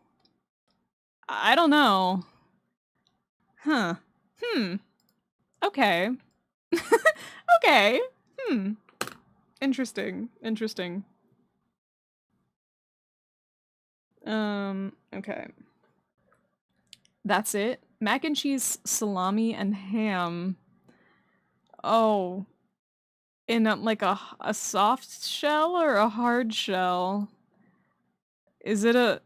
I don't know. Huh. Okay. Okay. Interesting. Interesting. Okay. That's it. Mac and cheese, salami, and ham. Oh. In like a soft shell or a hard shell? Is it a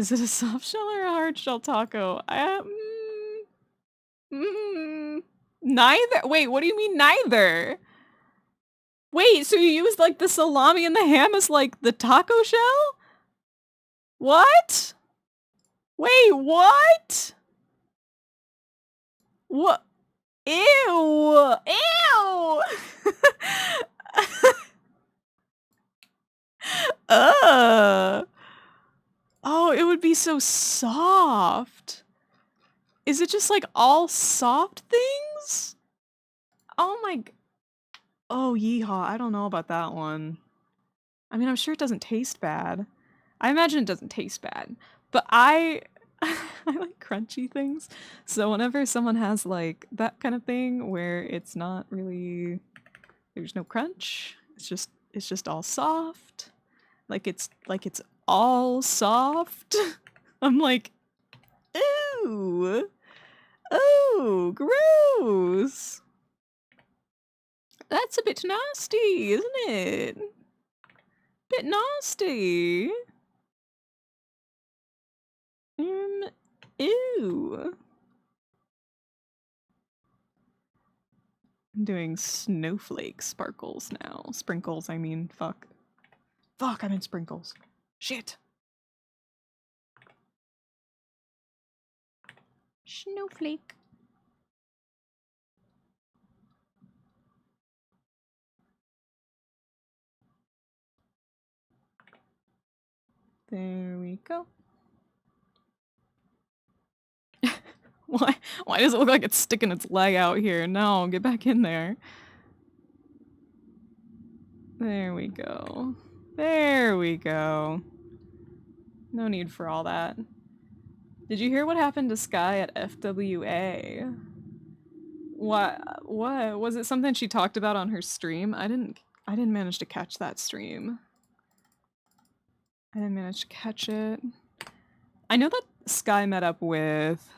soft shell or a hard shell taco? Neither. Wait, what do you mean neither? Wait, so you use, like, the salami and the ham as, like, the taco shell? What? Wait, what? What? Ew! Ew! Ugh. Oh, it would be so soft. Is it just, like, all soft things? Oh my Oh, yeehaw. I don't know about that one. I mean, I'm sure it doesn't taste bad. I imagine it doesn't taste bad. But I I like crunchy things. So whenever someone has like that kind of thing where it's not really there's no crunch, it's just all soft. Like it's all soft. I'm like, ooh. Oh, gross. That's a bit nasty, isn't it? Bit nasty. Um, ew. I'm doing snowflake sparkles now. Sprinkles, I mean. Fuck. Fuck, I meant sprinkles. Shit. Snowflake. There we go. Why? Why does it look like it's sticking its leg out here? No, get back in there. There we go. There we go. No need for all that. Did you hear what happened to Sky at FWA? What? Was it something she talked about on her stream? I didn't manage to catch that stream. I didn't manage to catch it. I know that Sky met up with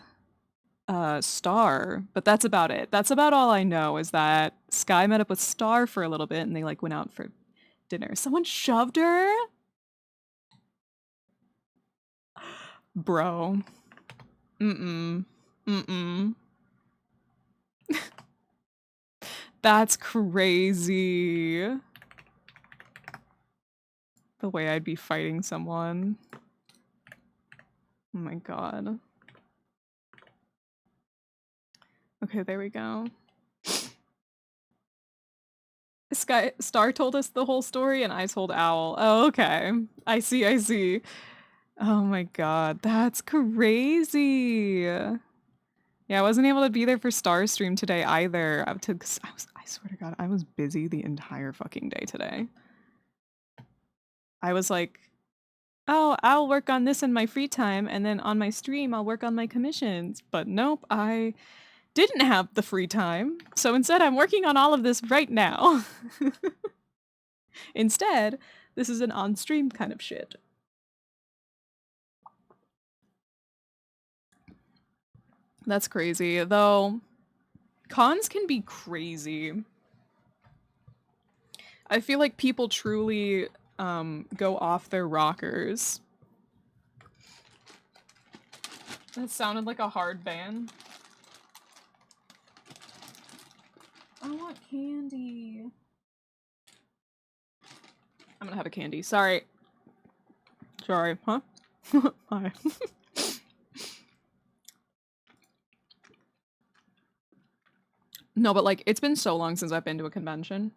Star, but that's about it. That's about all I know is that Sky met up with Star for a little bit and they like went out for dinner. Someone shoved her? Bro. Mm-mm. Mm-mm. That's crazy. The way I'd be fighting someone. Oh my god. Okay, there we go. Star told us the whole story and I told Owl. Oh, okay. I see, I see. Oh my god, that's crazy. Yeah, I wasn't able to be there for Star stream today either. I swear to god, I was busy the entire fucking day today. I was like, oh, I'll work on this in my free time, and then on my stream, I'll work on my commissions. But nope, I didn't have the free time. So instead, I'm working on all of this right now. Instead, this is an on-stream kind of shit. That's crazy. Though, cons can be crazy. I feel like people truly go off their rockers. That sounded like a hard ban. I want candy. I'm gonna have a candy. Sorry. Sorry, huh? Hi. No, but like, it's been so long since I've been to a convention.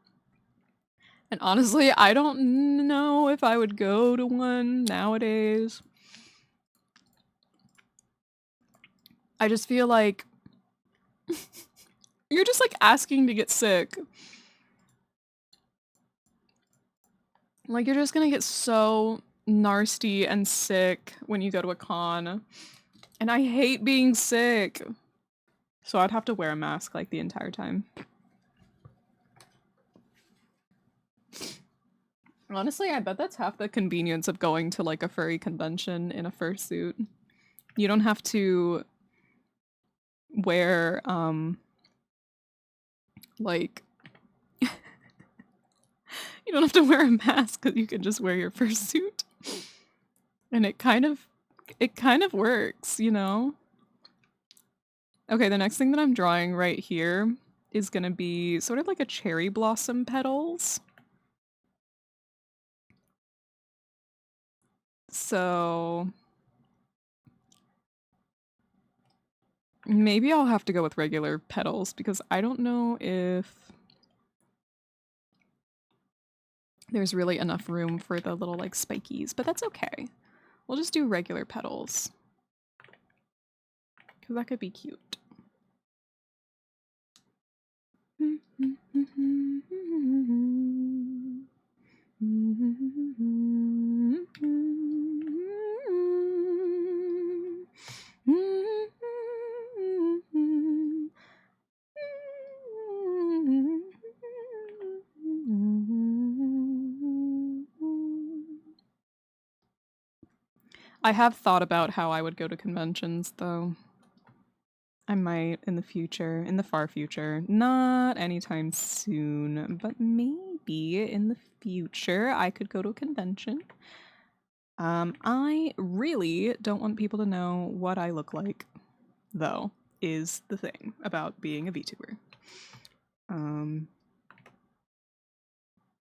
And honestly, I don't know if I would go to one nowadays. I just feel like you're just like asking to get sick. Like, you're just gonna get so nasty and sick when you go to a con. And I hate being sick. So I'd have to wear a mask like the entire time. Honestly, I bet that's half the convenience of going to like a furry convention in a fursuit. You don't have to wear like you don't have to wear a mask because you can just wear your fursuit. And it kind of works, you know? Okay, the next thing that I'm drawing right here is gonna be sort of like a cherry blossom petals. So maybe I'll have to go with regular petals because I don't know if there's really enough room for the little like spikies, but that's okay. We'll just do regular petals. Because that could be cute. I have thought about how I would go to conventions, though. I might in the future, in the far future. Not anytime soon, but maybe in the future I could go to a convention. I really don't want people to know what I look like, though, is the thing about being a VTuber.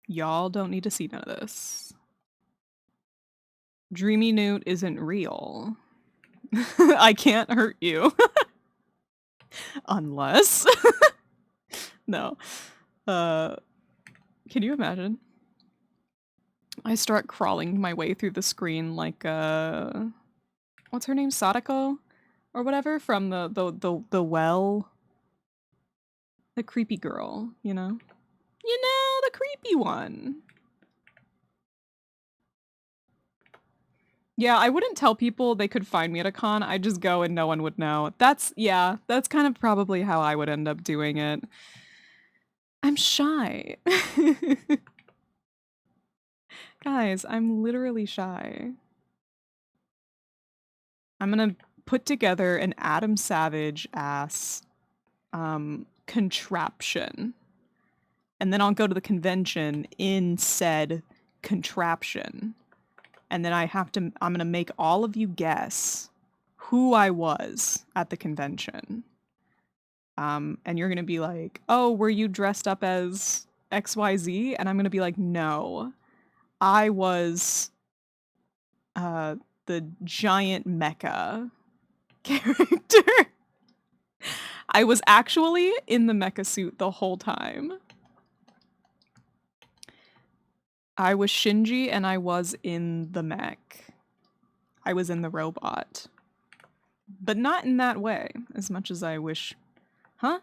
Y'all don't need to see none of this. Dreamy Newt isn't real. I can't hurt you. Unless... No. Can you imagine? I start crawling my way through the screen like, what's her name? Sadako? Or whatever? From the well? The creepy girl, you know? You know, the creepy one. Yeah, I wouldn't tell people they could find me at a con. I'd just go and no one would know. That's kind of probably how I would end up doing it. I'm shy. Guys, I'm literally shy. I'm gonna put together an Adam Savage ass contraption. And then I'll go to the convention in said contraption. And then I'm gonna make all of you guess who I was at the convention. And you're gonna be like, oh, were you dressed up as XYZ? And I'm gonna be like, no. I was the giant mecha character. I was actually in the mecha suit the whole time. I was Shinji and I was in the mech. I was in the robot. But not in that way, as much as I wish. Huh?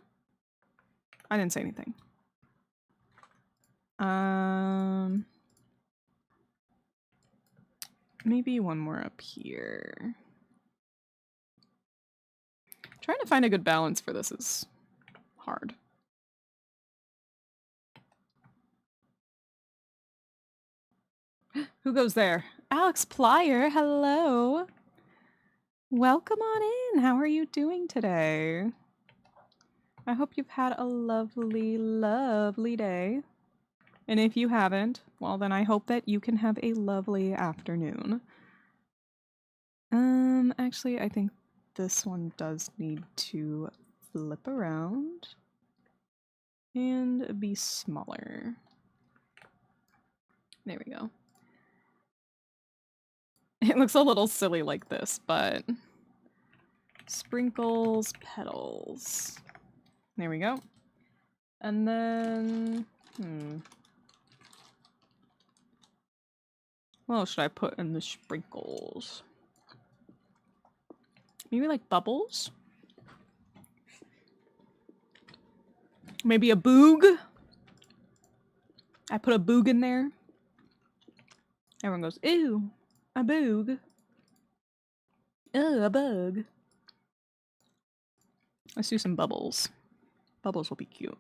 I didn't say anything. Maybe one more up here. Trying to find a good balance for this is hard. Who goes there? Alex Plyer, hello. Welcome on in. How are you doing today? I hope you've had a lovely, lovely day. And if you haven't, well then I hope that you can have a lovely afternoon. Actually I think this one does need to flip around and be smaller. There we go. It looks a little silly like this, but sprinkles, petals. There we go. And then, what else should I put in the sprinkles? Maybe like bubbles? Maybe a boog? I put a boog in there. Everyone goes, ew, a boog. Ew, a bug. Let's do some bubbles. Bubbles will be cute.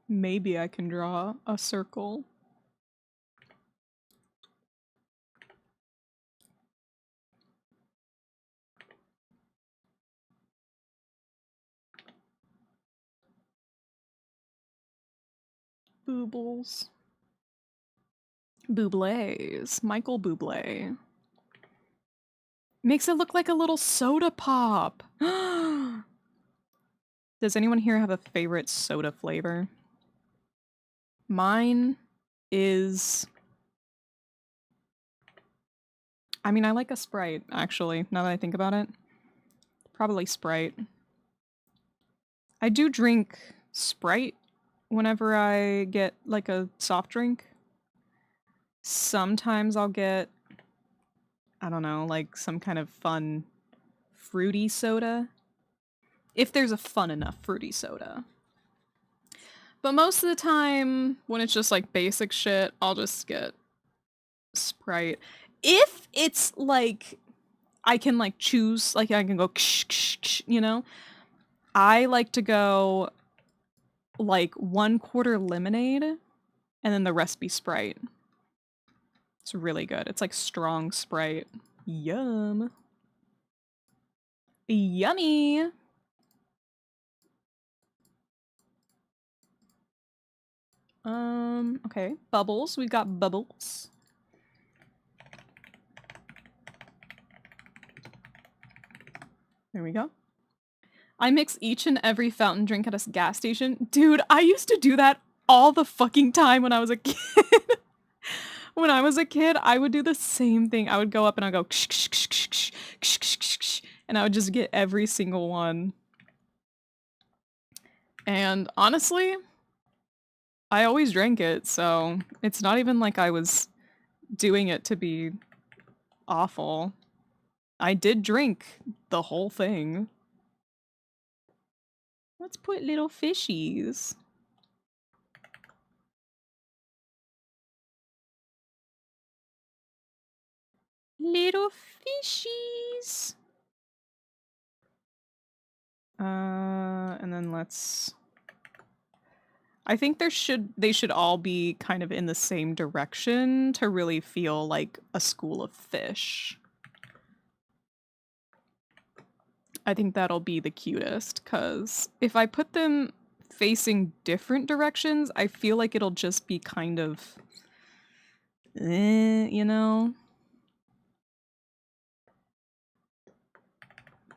Maybe I can draw a circle. Boobles. Bublés. Michael Bublé. Makes it look like a little soda pop. Does anyone here have a favorite soda flavor? Mine is... I mean, I like a Sprite, actually, now that I think about it. Probably Sprite. I do drink Sprite whenever I get, like, a soft drink. Sometimes I'll get I don't know, like some kind of fun fruity soda. If there's a fun enough fruity soda. But most of the time, when it's just like basic shit, I'll just get Sprite. If it's like, I can like choose, like I can go, ksh, ksh, ksh, you know? I like to go like 1/4 lemonade and then the rest be Sprite. It's really good. It's like strong Sprite. Yum. Yummy. Okay. Bubbles. We've got bubbles. There we go. I mix each and every fountain drink at a gas station. Dude, I used to do that all the fucking time when I was a kid. When I was a kid, I would do the same thing. I would go up and I'd go ksh, ksh, ksh, ksh, ksh, ksh, ksh, ksh, ksh, and I would just get every single one. And honestly, I always drank it, so it's not even like I was doing it to be awful. I did drink the whole thing. Let's put little fishies. Little fishies. And then let's... I think they should all be kind of in the same direction to really feel like a school of fish. I think that'll be the cutest, because if I put them facing different directions, I feel like it'll just be kind of... you know?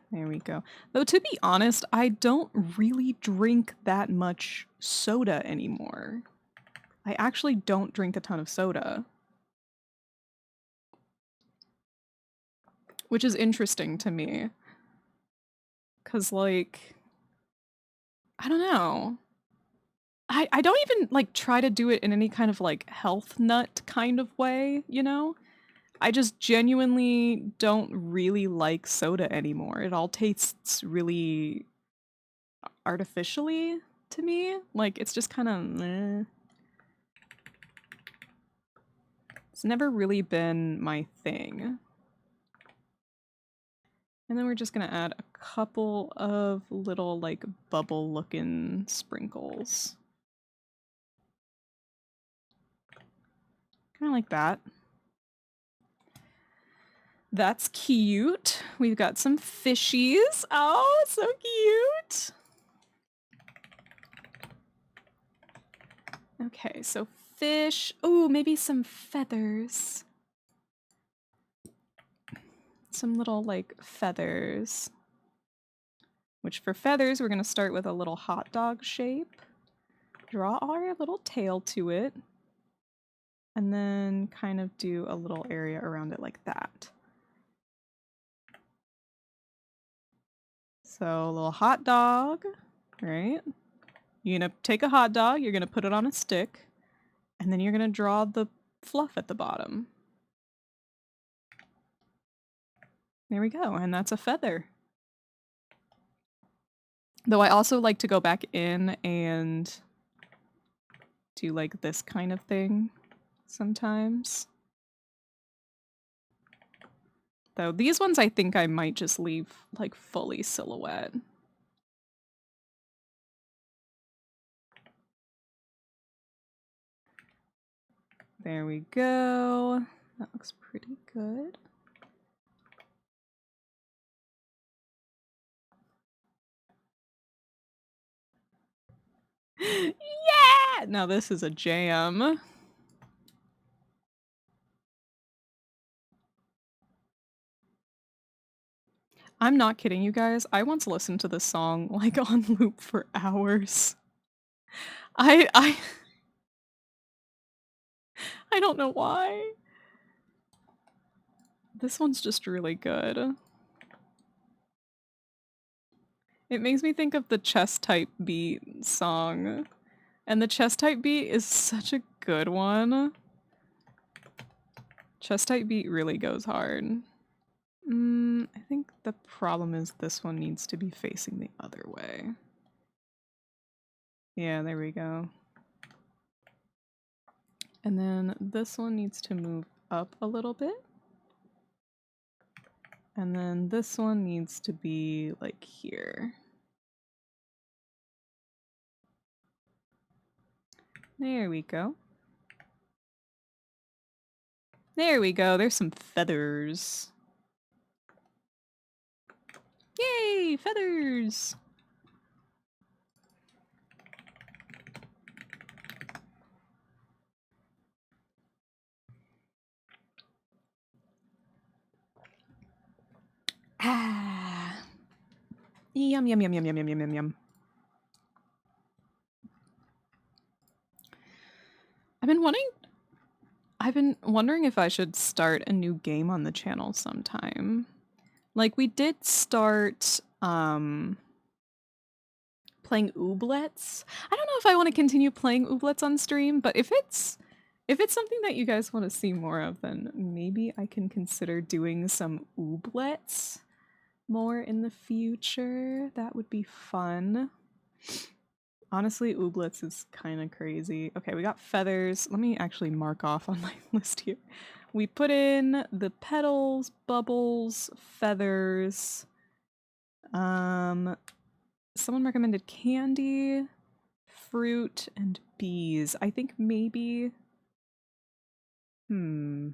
There we go. Though to be honest, I don't really drink that much soda anymore. I actually don't drink a ton of soda. Which is interesting to me. 'Cause like, I don't know. I don't even like try to do it in any kind of like health nut kind of way, you know? I just genuinely don't really like soda anymore. It all tastes really artificially to me. Like, it's just kind of meh. It's never really been my thing. And then we're just gonna add a couple of little, like, bubble-looking sprinkles. Kinda like that. That's cute. We've got some fishies. Oh, so cute! Okay, so fish. Ooh, maybe some feathers. Some little, like, feathers. Which for feathers, we're gonna start with a little hot dog shape. Draw our little tail to it. And then kind of do a little area around it like that. So a little hot dog, right? You're gonna take a hot dog, you're gonna put it on a stick, and then you're gonna draw the fluff at the bottom. There we go, and that's a feather. Though I also like to go back in and do like this kind of thing sometimes. Though these ones I think I might just leave like fully silhouette. There we go. That looks pretty good. Yeah! Now this is a jam. I'm not kidding you guys. I once listened to this song like on loop for hours. I I don't know why. This one's just really good. It makes me think of the chest type beat song. And the chest type beat is such a good one. Chest type beat really goes hard. I think the problem is this one needs to be facing the other way. Yeah, there we go. And then this one needs to move up a little bit. And then this one needs to be like here. There we go. There we go. There's some feathers. Yay, feathers! Ah. Yum, yum, yum, yum, yum, yum, yum, yum, yum. I've been wondering if I should start a new game on the channel sometime. Like, we did start, playing Ooblets. I don't know if I want to continue playing Ooblets on stream, but if it's something that you guys want to see more of, then maybe I can consider doing some Ooblets more in the future. That would be fun. Honestly, Ooblets is kind of crazy. Okay, we got feathers. Let me actually mark off on my list here. We put in the petals, bubbles, feathers. Someone recommended candy, fruit, and bees. I think maybe... How do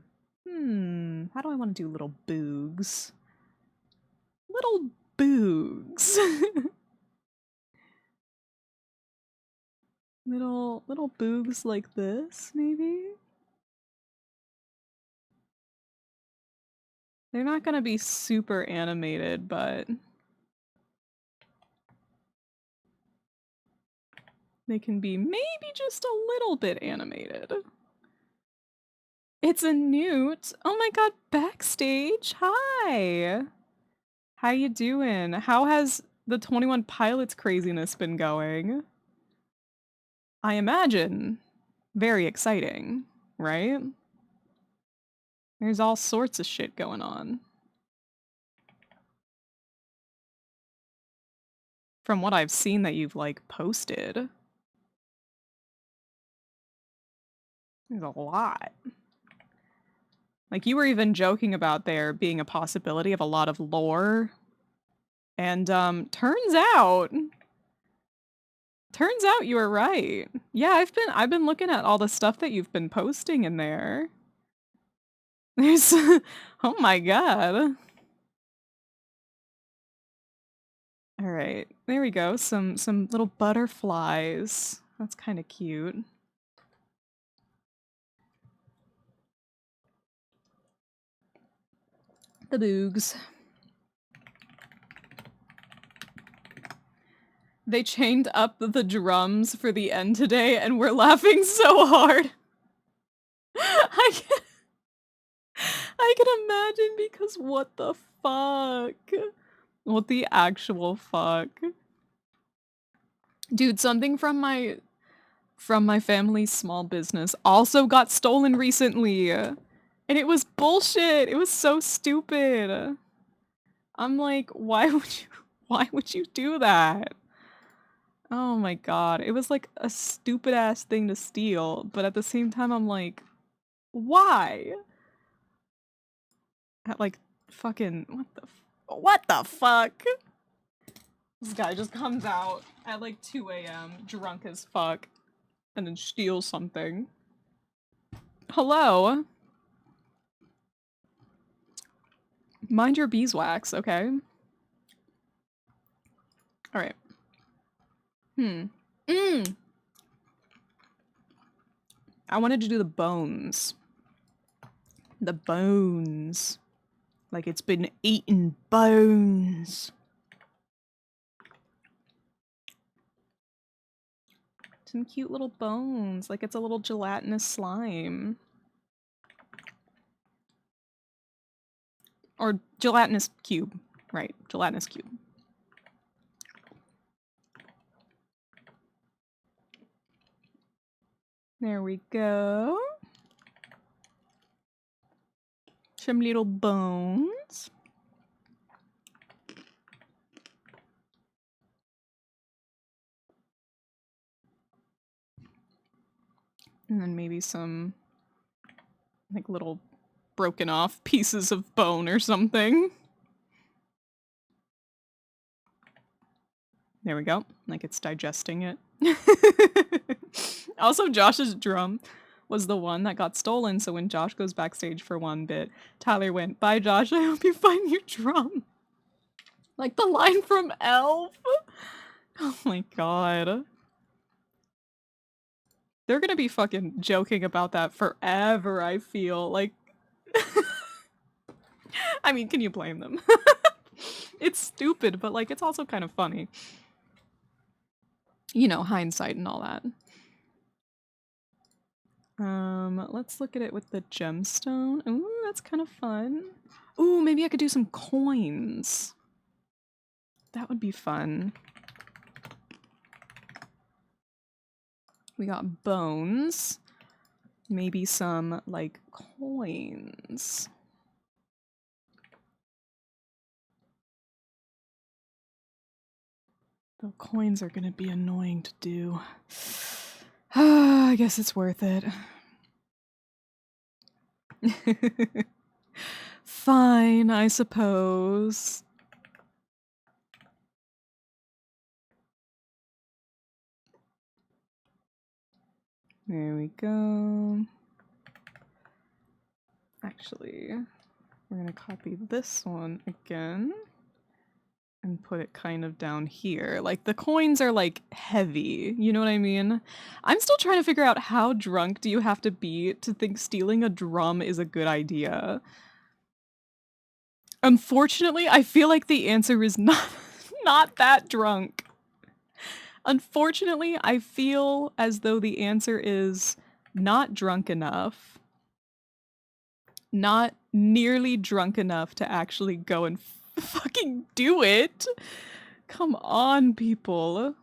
I want to do little boogs? Little boogs. little boogs like this, maybe? They're not gonna be super animated, but they can be maybe just a little bit animated. It's a newt. Oh my god, backstage. Hi. How you doing? How has the 21 Pilots craziness been going? I imagine very exciting, right? There's all sorts of shit going on. From what I've seen that you've, like, posted. There's a lot. Like, you were even joking about there being a possibility of a lot of lore. And, turns out you were right. Yeah, I've been looking at all the stuff that you've been posting in there. There's, oh my god. All right, there we go. Some little butterflies. That's kind of cute. The boogs. They chained up the drums for the end today, and we're laughing so hard. I can imagine, because what the fuck? What the actual fuck? Dude, something from my family's small business also got stolen recently. And it was bullshit. It was so stupid. I'm like, why would you do that? Oh my god. It was like a stupid ass thing to steal, but at the same time I'm like, why? At like fucking what the fuck? This guy just comes out at like 2 a.m. drunk as fuck and then steals something. Hello? Mind your beeswax, okay? Alright. I wanted to do the bones. The bones. Like it's been eating bones. Some cute little bones. Like it's a little gelatinous slime. Or gelatinous cube. Right, gelatinous cube. There we go. Some little bones. And then maybe some, like, little broken off pieces of bone or something. There we go. Like it's digesting it. Also, Josh's drum was the one that got stolen, so when Josh goes backstage for one bit, Tyler went, "Bye, Josh, I hope you find your drum." Like the line from Elf. Oh my god. They're gonna be fucking joking about that forever, I feel. Like, I mean, can you blame them? It's stupid, but like, it's also kind of funny. You know, hindsight and all that. Let's look at it with the gemstone. Ooh, that's kind of fun. Ooh, maybe I could do some coins. That would be fun. We got bones. Maybe some, like, coins. The coins are gonna be annoying to do. I guess it's worth it. Fine, I suppose. There we go. Actually, we're gonna copy this one again and put it kind of down here. Like, the coins are, like, heavy, you know what I mean? I'm still trying to figure out how drunk do you have to be to think stealing a drum is a good idea. Unfortunately, I feel like the answer is not that drunk. Unfortunately, I feel as though the answer is not drunk enough. Not nearly drunk enough to actually go and fucking do it. Come on, people.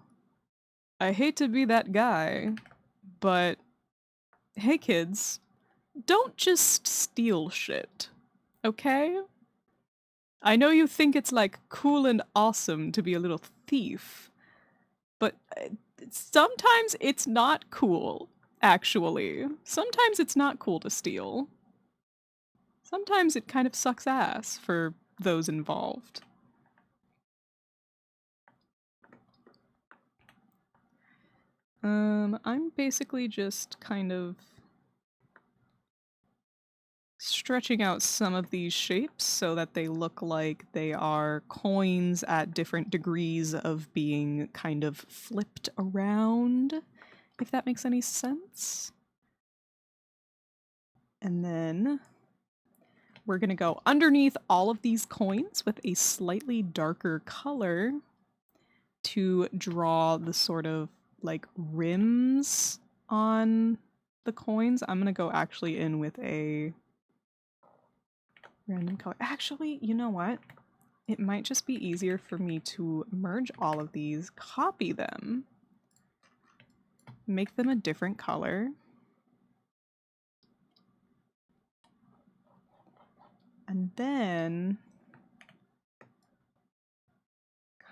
I hate to be that guy, but hey kids, don't just steal shit, okay? I know you think it's like cool and awesome to be a little thief, but sometimes it's not cool, actually. Sometimes it's not cool to steal. Sometimes it kind of sucks ass for those involved. I'm basically just kind of stretching out some of these shapes so that they look like they are coins at different degrees of being kind of flipped around, if that makes any sense. And then we're gonna go underneath all of these coins with a slightly darker color to draw the sort of like rims on the coins. I'm gonna go actually in with a random color. Actually, you know what? It might just be easier for me to merge all of these, copy them, make them a different color, and then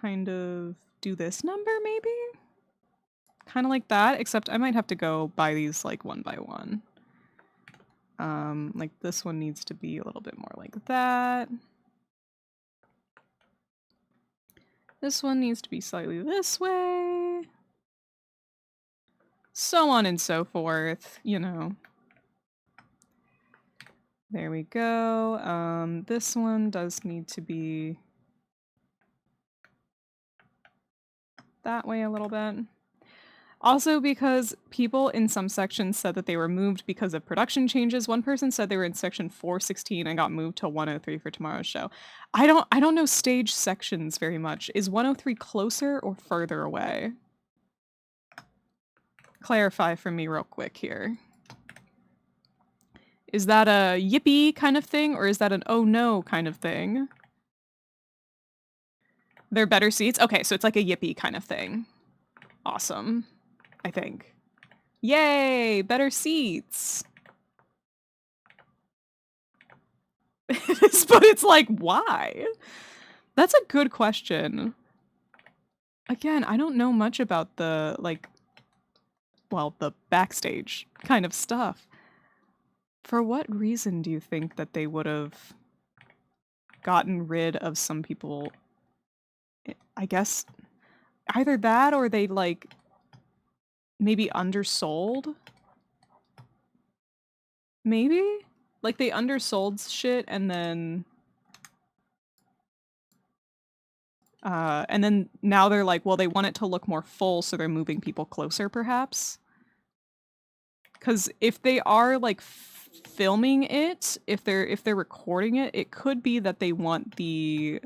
kind of do this number maybe? Kind of like that, except I might have to go buy these like one by one. Like this one needs to be a little bit more like that. This one needs to be slightly this way. So on and so forth, you know. There we go. This one does need to be that way a little bit. Also because people in some sections said that they were moved because of production changes. One person said they were in section 416 and got moved to 103 for tomorrow's show. I don't know stage sections very much. Is 103 closer or further away? Clarify for me real quick here. Is that a yippee kind of thing or is that an oh no kind of thing? They're better seats? Okay, so it's like a yippee kind of thing. Awesome. I think. Yay! Better seats! But it's like, why? That's a good question. Again, I don't know much about the, like, well, the backstage kind of stuff. For what reason do you think that they would have gotten rid of some people? I guess either that or they, like, maybe undersold? Maybe? Like, they undersold shit and then now they're like, well, they want it to look more full, so they're moving people closer, perhaps? Because if they are, like, filming it, if they're recording it, it could be that they want the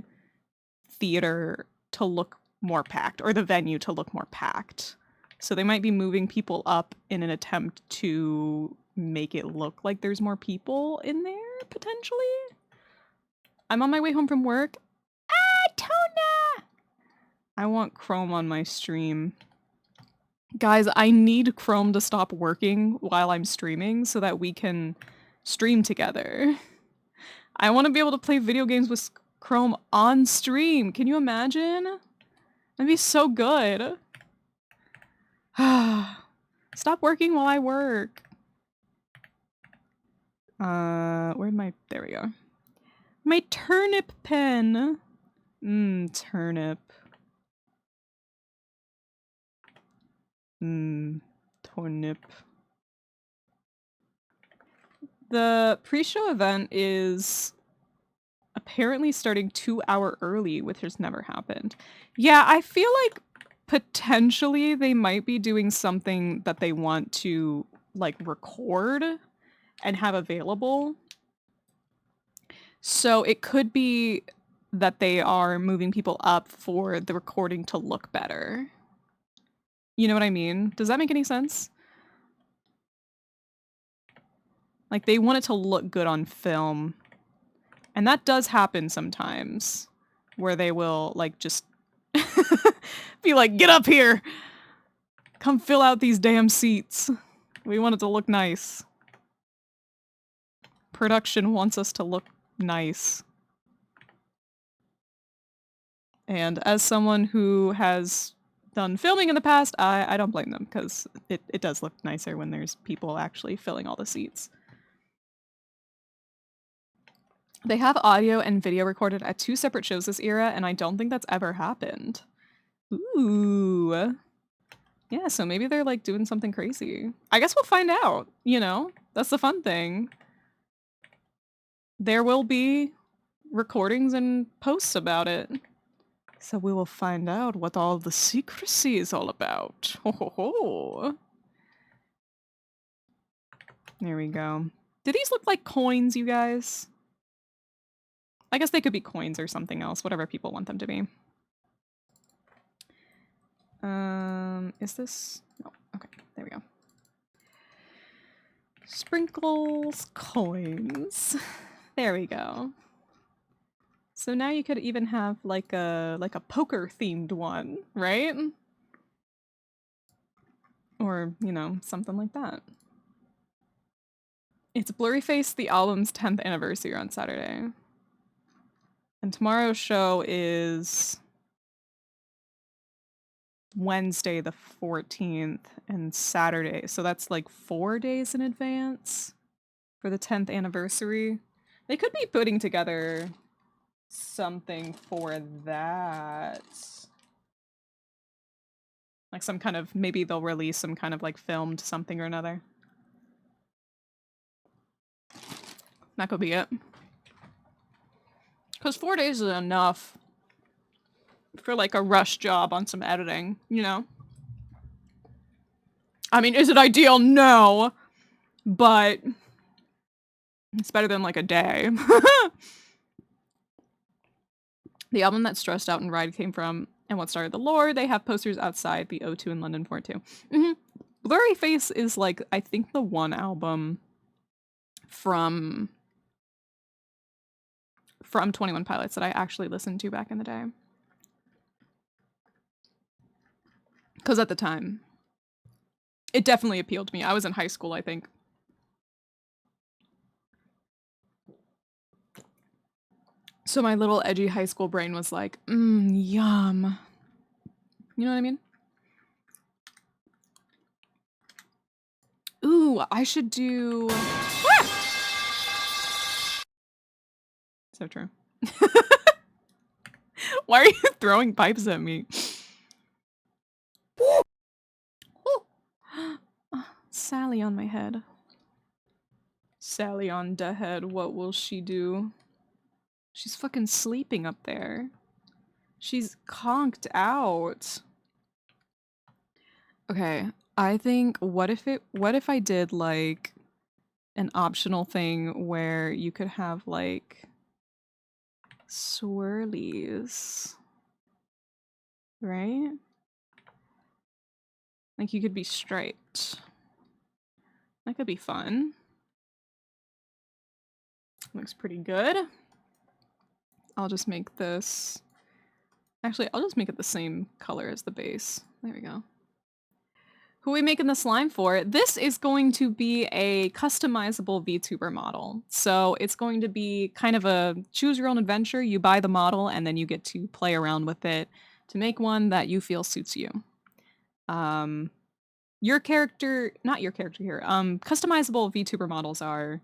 theater to look more packed, or the venue to look more packed. So they might be moving people up in an attempt to make it look like there's more people in there, potentially? I'm on my way home from work. Ah, Tona! I want Chrome on my stream. Guys, I need Chrome to stop working while I'm streaming so that we can stream together. I want to be able to play video games with Chrome on stream. Can you imagine? That'd be so good. Stop working while I work. Where'd my... There we go. My turnip pen. Turnip. Turnip. The pre-show event is apparently starting 2 hours early, which has never happened. Yeah, I feel like potentially they might be doing something that they want to, like, record and have available. So it could be that they are moving people up for the recording to look better. You know what I mean? Does that make any sense? Like, they want it to look good on film. And that does happen sometimes, where they will, like, just be like, get up here! Come fill out these damn seats. We want it to look nice. Production wants us to look nice. And as someone who has done filming in the past, I don't blame them, because it does look nicer when there's people actually filling all the seats. They have audio and video recorded at 2 separate shows this era, and I don't think that's ever happened. Ooh. Yeah, so maybe they're, like, doing something crazy. I guess we'll find out, you know? That's the fun thing. There will be recordings and posts about it. So we will find out what all the secrecy is all about. Ho ho ho. There we go. Do these look like coins, you guys? I guess they could be coins or something else, whatever people want them to be. Is this? No, okay, there we go. Sprinkles, coins. There we go. So now you could even have like a poker themed one, right? Or, you know, something like that. It's Blurryface, the album's 10th anniversary on Saturday. And tomorrow's show is Wednesday the 14th and Saturday. So that's like 4 days in advance for the 10th anniversary. They could be putting together something for that. Like some kind of, maybe they'll release some kind of like filmed something or another. That could be it. Because 4 days is enough for like a rush job on some editing, you know? I mean, is it ideal? No. But it's better than like a day. The album that Stressed Out and Ride came from and What Started the Lore, they have posters outside the O2 in London for it too. Blurryface is like, I think the one album from 21 Pilots that I actually listened to back in the day. Because at the time, it definitely appealed to me. I was in high school, I think. So my little edgy high school brain was like, yum. You know what I mean? I should do... So true. Why are you throwing pipes at me? Sally on my head. Sally on the head, what will she do? She's fucking sleeping up there. She's conked out. Okay, I think what if I did like an optional thing where you could have like swirlies, right? Like you could be striped. That could be fun. Looks pretty good. I'll just make this... Actually, I'll just make it the same color as the base. There we go. Who are we making the slime for? This is going to be a customizable VTuber model. So it's going to be kind of a choose your own adventure. You buy the model and then you get to play around with it to make one that you feel suits you. Your character, not your character here, customizable VTuber models are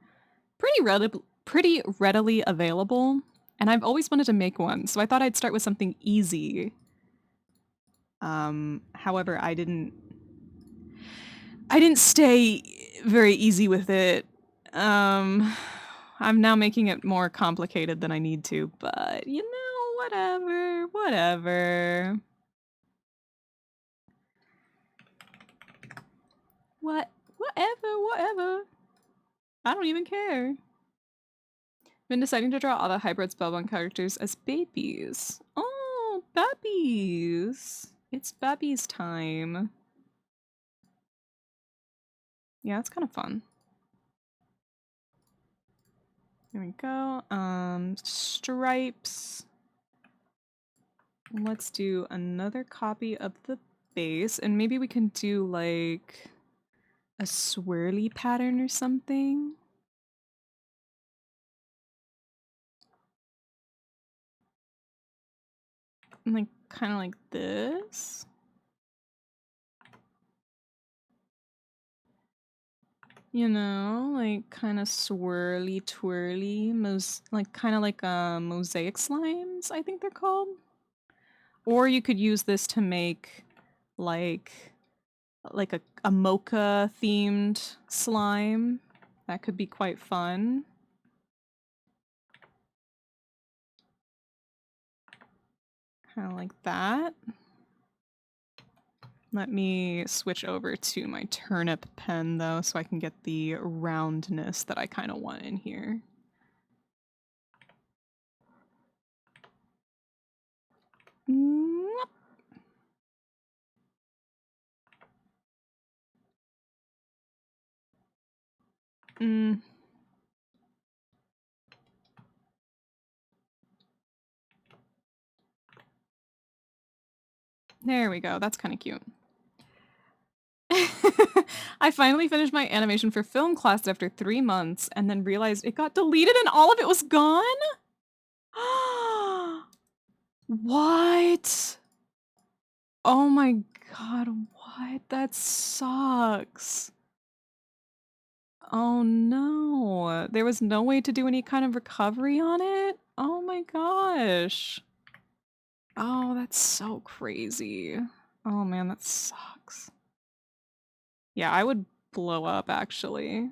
pretty readily available, and I've always wanted to make one, so I thought I'd start with something easy. However, I didn't stay very easy with it. I'm now making it more complicated than I need to, but you know, whatever. Whatever. I don't even care. Been deciding to draw all the hybrid Spellbound characters as babies. Oh, babbies. It's babbies time. Yeah, it's kind of fun. Here we go. Stripes. Let's do another copy of the base, and maybe we can do like a swirly pattern or something. Like kind of like this. You know, like kind of swirly twirly, like kind of like mosaic slimes, I think they're called. Or you could use this to make like a mocha themed slime. That could be quite fun. Kind of like that. Let me switch over to my turnip pen though, so I can get the roundness that I kind of want in here. There we go. That's kind of cute. I finally finished my animation for film class after 3 months and then realized it got deleted and all of it was gone? What? Oh my god, what? That sucks. Oh no. There was no way to do any kind of recovery on it? Oh my gosh. Oh, that's so crazy. Oh man, that sucks. Yeah, I would blow up actually.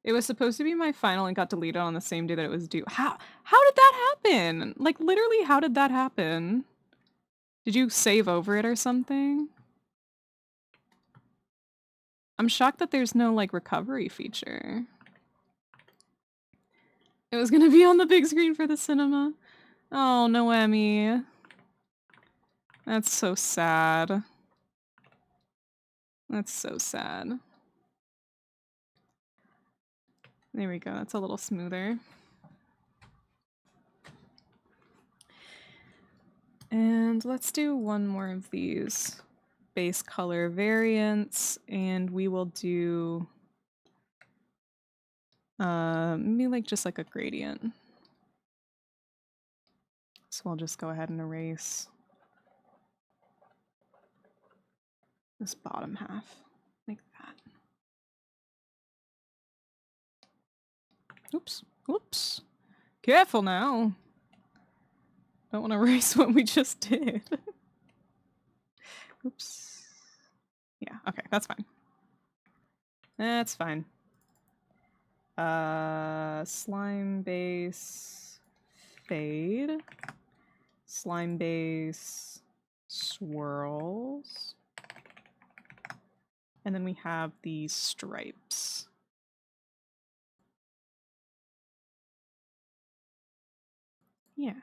It was supposed to be my final and got deleted on the same day that it was due. How did that happen? Like literally, how did that happen? Did you save over it or something? I'm shocked that there's no like recovery feature. It was gonna be on the big screen for the cinema. Oh, Noemi. That's so sad. That's so sad. There we go, that's a little smoother. And let's do one more of these base color variants, and we will do maybe like just like a gradient. So I'll just go ahead and erase this bottom half like that. Oops. Whoops. Careful now. Don't want to erase what we just did. Oops. Yeah, okay, that's fine. That's fine. Slime base fade. Slime base swirls. And then we have these stripes. Yeah.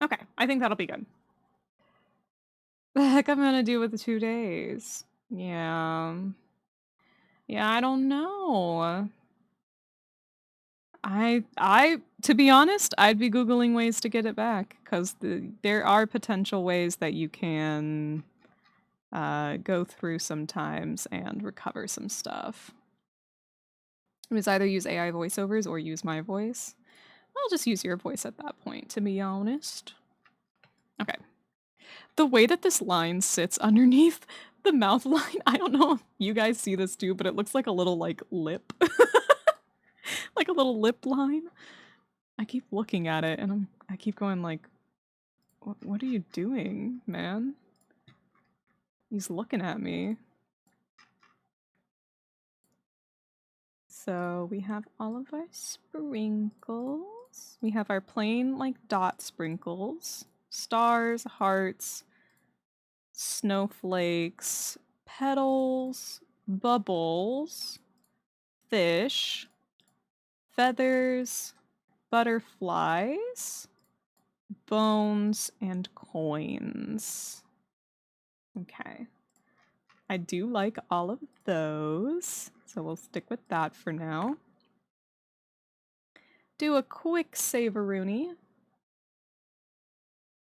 Okay, I think that'll be good. The heck I'm gonna do with the 2 days? Yeah. Yeah, I don't know. To be honest, I'd be Googling ways to get it back, 'cause there are potential ways that you can, go through sometimes and recover some stuff. It was either use AI voiceovers or use my voice. I'll just use your voice at that point, to be honest. Okay. The way that this line sits underneath the mouth line, I don't know if you guys see this too, but it looks like a little, like, lip. Like a little lip line. I keep looking at it and I keep going like, what are you doing, man? He's looking at me. So we have all of our sprinkles. We have our plain like dot sprinkles, stars, hearts, snowflakes, petals, bubbles, fish, feathers, butterflies, bones, and coins. Okay. I do like all of those, so we'll stick with that for now. Do a quick save-a-rooney.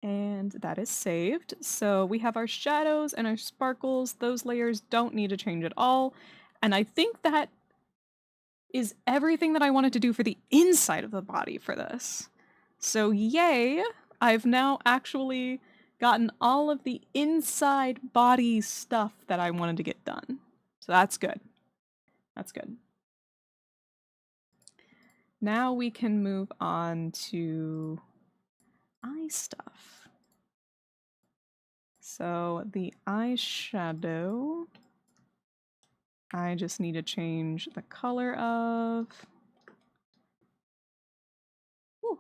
And that is saved. So we have our shadows and our sparkles. Those layers don't need to change at all. And I think that is everything that I wanted to do for the inside of the body for this. So yay! I've now actually gotten all of the inside body stuff that I wanted to get done. So that's good. That's good. Now we can move on to eye stuff. So the eyeshadow, I just need to change the color of. Ooh.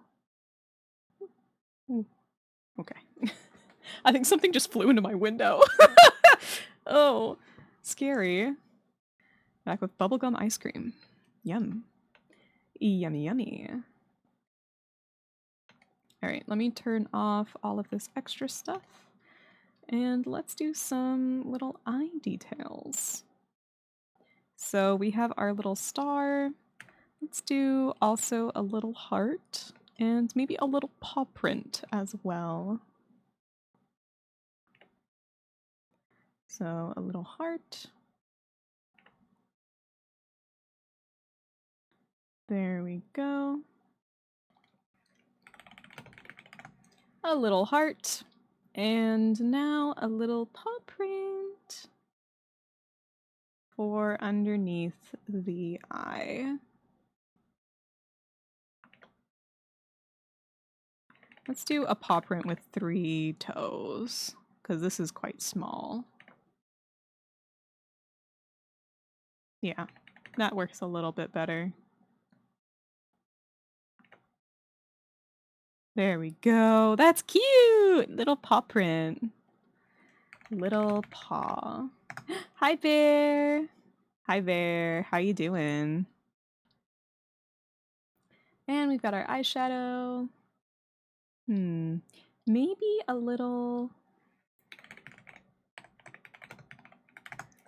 Ooh. Okay. I think something just flew into my window. Oh, scary. Back with bubblegum ice cream. Yum. Yummy, yummy. All right, let me turn off all of this extra stuff. And let's do some little eye details. So we have our little star. Let's do also a little heart and maybe a little paw print as well. So a little heart. There we go. A little heart. And now a little paw print for underneath the eye. Let's do a paw print with 3 toes, because this is quite small. Yeah, that works a little bit better. There we go. That's cute! Little paw print. Little paw. Hi, Bear! Hi, Bear. How you doing? And we've got our eyeshadow. Maybe a little...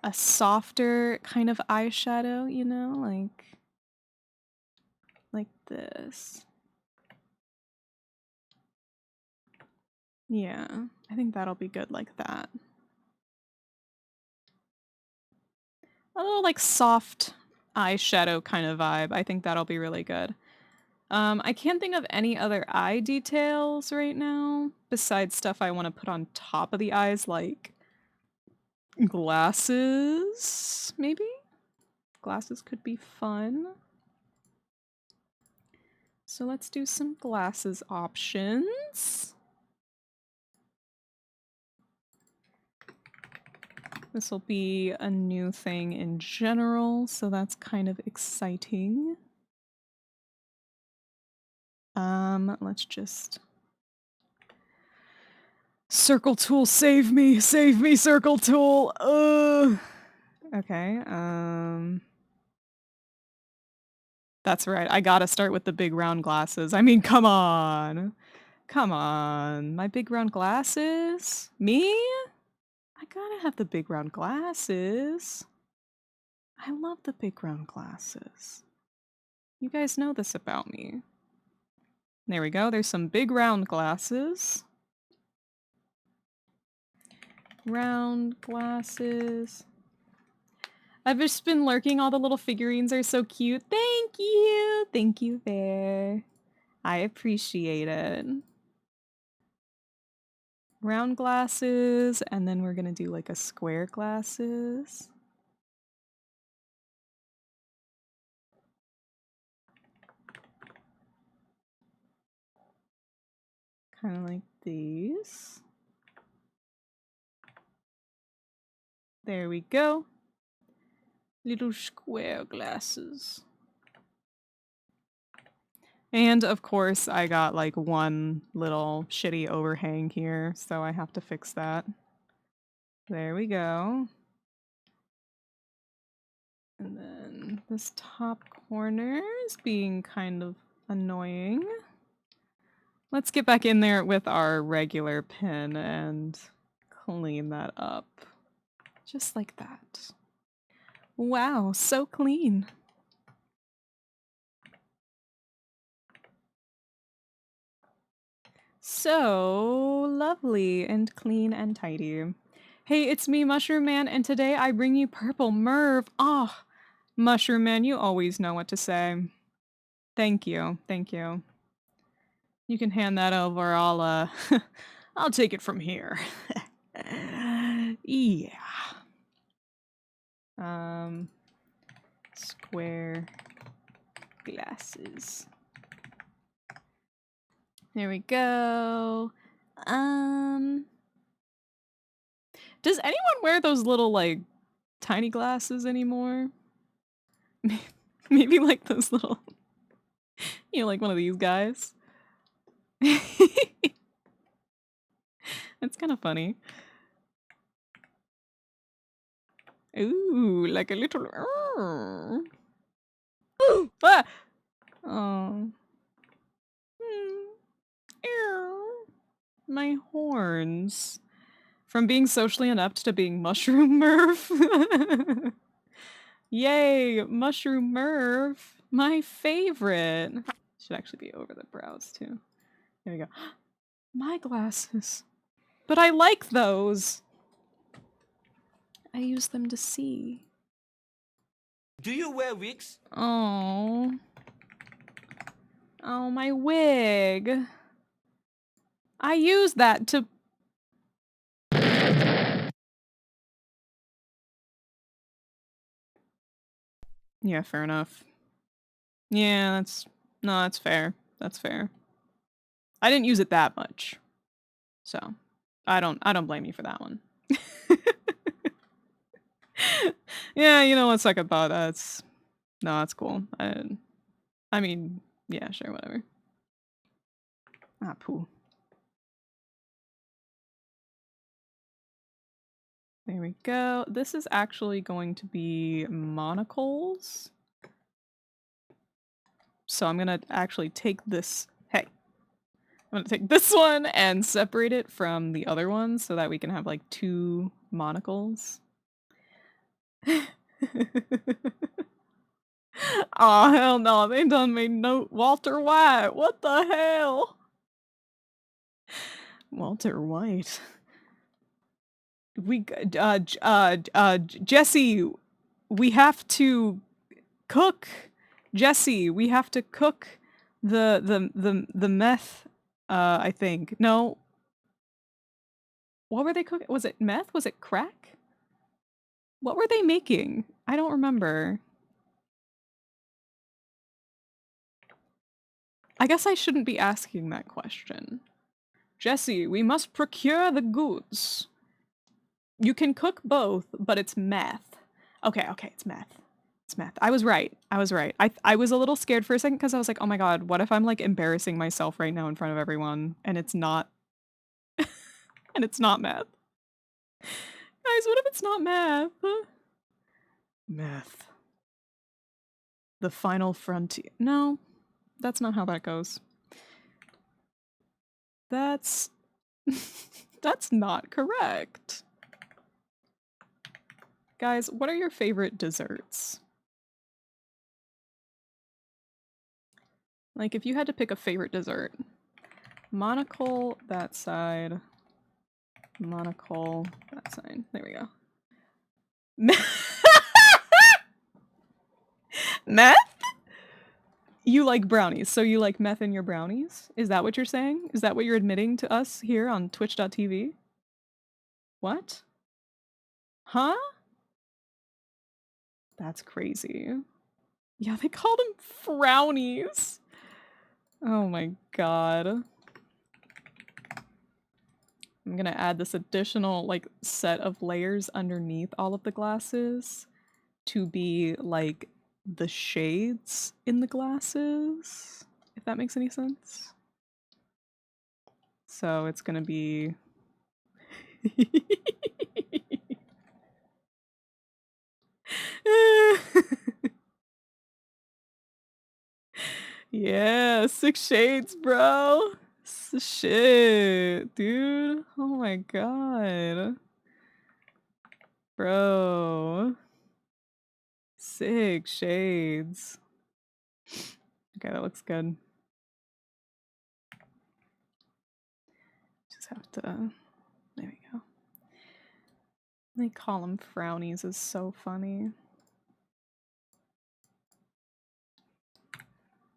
a softer kind of eyeshadow, you know? Like this. Yeah, I think that'll be good like that. A little like soft eyeshadow kind of vibe. I think that'll be really good. I can't think of any other eye details right now besides stuff I want to put on top of the eyes, like glasses, maybe? Glasses could be fun. So let's do some glasses options. This will be a new thing in general, so that's kind of exciting. Let's just... Circle tool, save me, circle tool. Okay, that's right, I gotta start with the big round glasses. I mean, come on. Come on, my big round glasses? Me? I gotta have the big round glasses. I love the big round glasses. You guys know this about me. There we go, there's some big round glasses. Round glasses. I've just been lurking, all the little figurines are so cute. Thank you! Thank you there. I appreciate it. Round glasses, and then we're gonna do like a square glasses. Kind of like these. There we go. Little square glasses. And of course I got like one little shitty overhang here, so I have to fix that. There we go. And then this top corner is being kind of annoying. Let's get back in there with our regular pen and clean that up. Just like that. Wow, so clean. So lovely and clean and tidy. Hey, it's me, Mushroom Man, and today I bring you Purple Merv. Oh, Mushroom Man, you always know what to say. Thank you, thank you. You can hand that over, I'll I'll take it from here. Yeah. Square glasses. There we go. Does anyone wear those little, like, tiny glasses anymore? Maybe like those little, you know, like one of these guys. That's kind of funny. Ooh, like a little. Ah! Oh. Ew. My horns. From being socially inept to being Mushroom Merv. Yay, Mushroom Merv. My favorite. Should actually be over the brows too. There we go. My glasses. But I like those. I use them to see. Do you wear wigs? Oh. Oh, my wig. I use that to... Yeah, fair enough. Yeah, that's... No, that's fair. That's fair. I didn't use it that much. So, I don't blame you for that one. Yeah, you know what, second thought, that's... No, that's cool. I mean, yeah, sure, whatever. Ah, poo. There we go. This is actually going to be monocles. So I'm gonna actually take this... Hey! I'm gonna take this one and separate it from the other one so that we can have, like, 2 monocles. Aw, hell no, they done made note Walter White. What the hell? Walter White. Jesse, we have to cook. Jesse, we have to cook the meth, I think. No. What were they cooking? Was it meth? Was it crack? What were they making? I don't remember. I guess I shouldn't be asking that question. Jesse, we must procure the goods. You can cook both, but it's meth. Okay, it's meth. It's meth. I was right. I was a little scared for a second because I was like, oh my god, what if I'm like embarrassing myself right now in front of everyone and it's not and it's not meth? Guys, what if it's not meth? Meth. The final frontier. No, that's not how that goes. That's that's not correct. Guys, what are your favorite desserts? Like, if you had to pick a favorite dessert. Monocle that side. Monocle that side. There we go. Meth? You like brownies, so you like meth in your brownies? Is that what you're saying? Is that what you're admitting to us here on twitch.tv? What? Huh? That's crazy. Yeah, they called them frownies. Oh my god. I'm gonna add this additional, like, set of layers underneath all of the glasses to be, like, the shades in the glasses, if that makes any sense. So it's gonna be... Yeah, 6 shades, bro. Shit, dude. Oh my god. Bro. 6 shades. Okay, that looks good. Just have to... There we go. They call them frownies is so funny.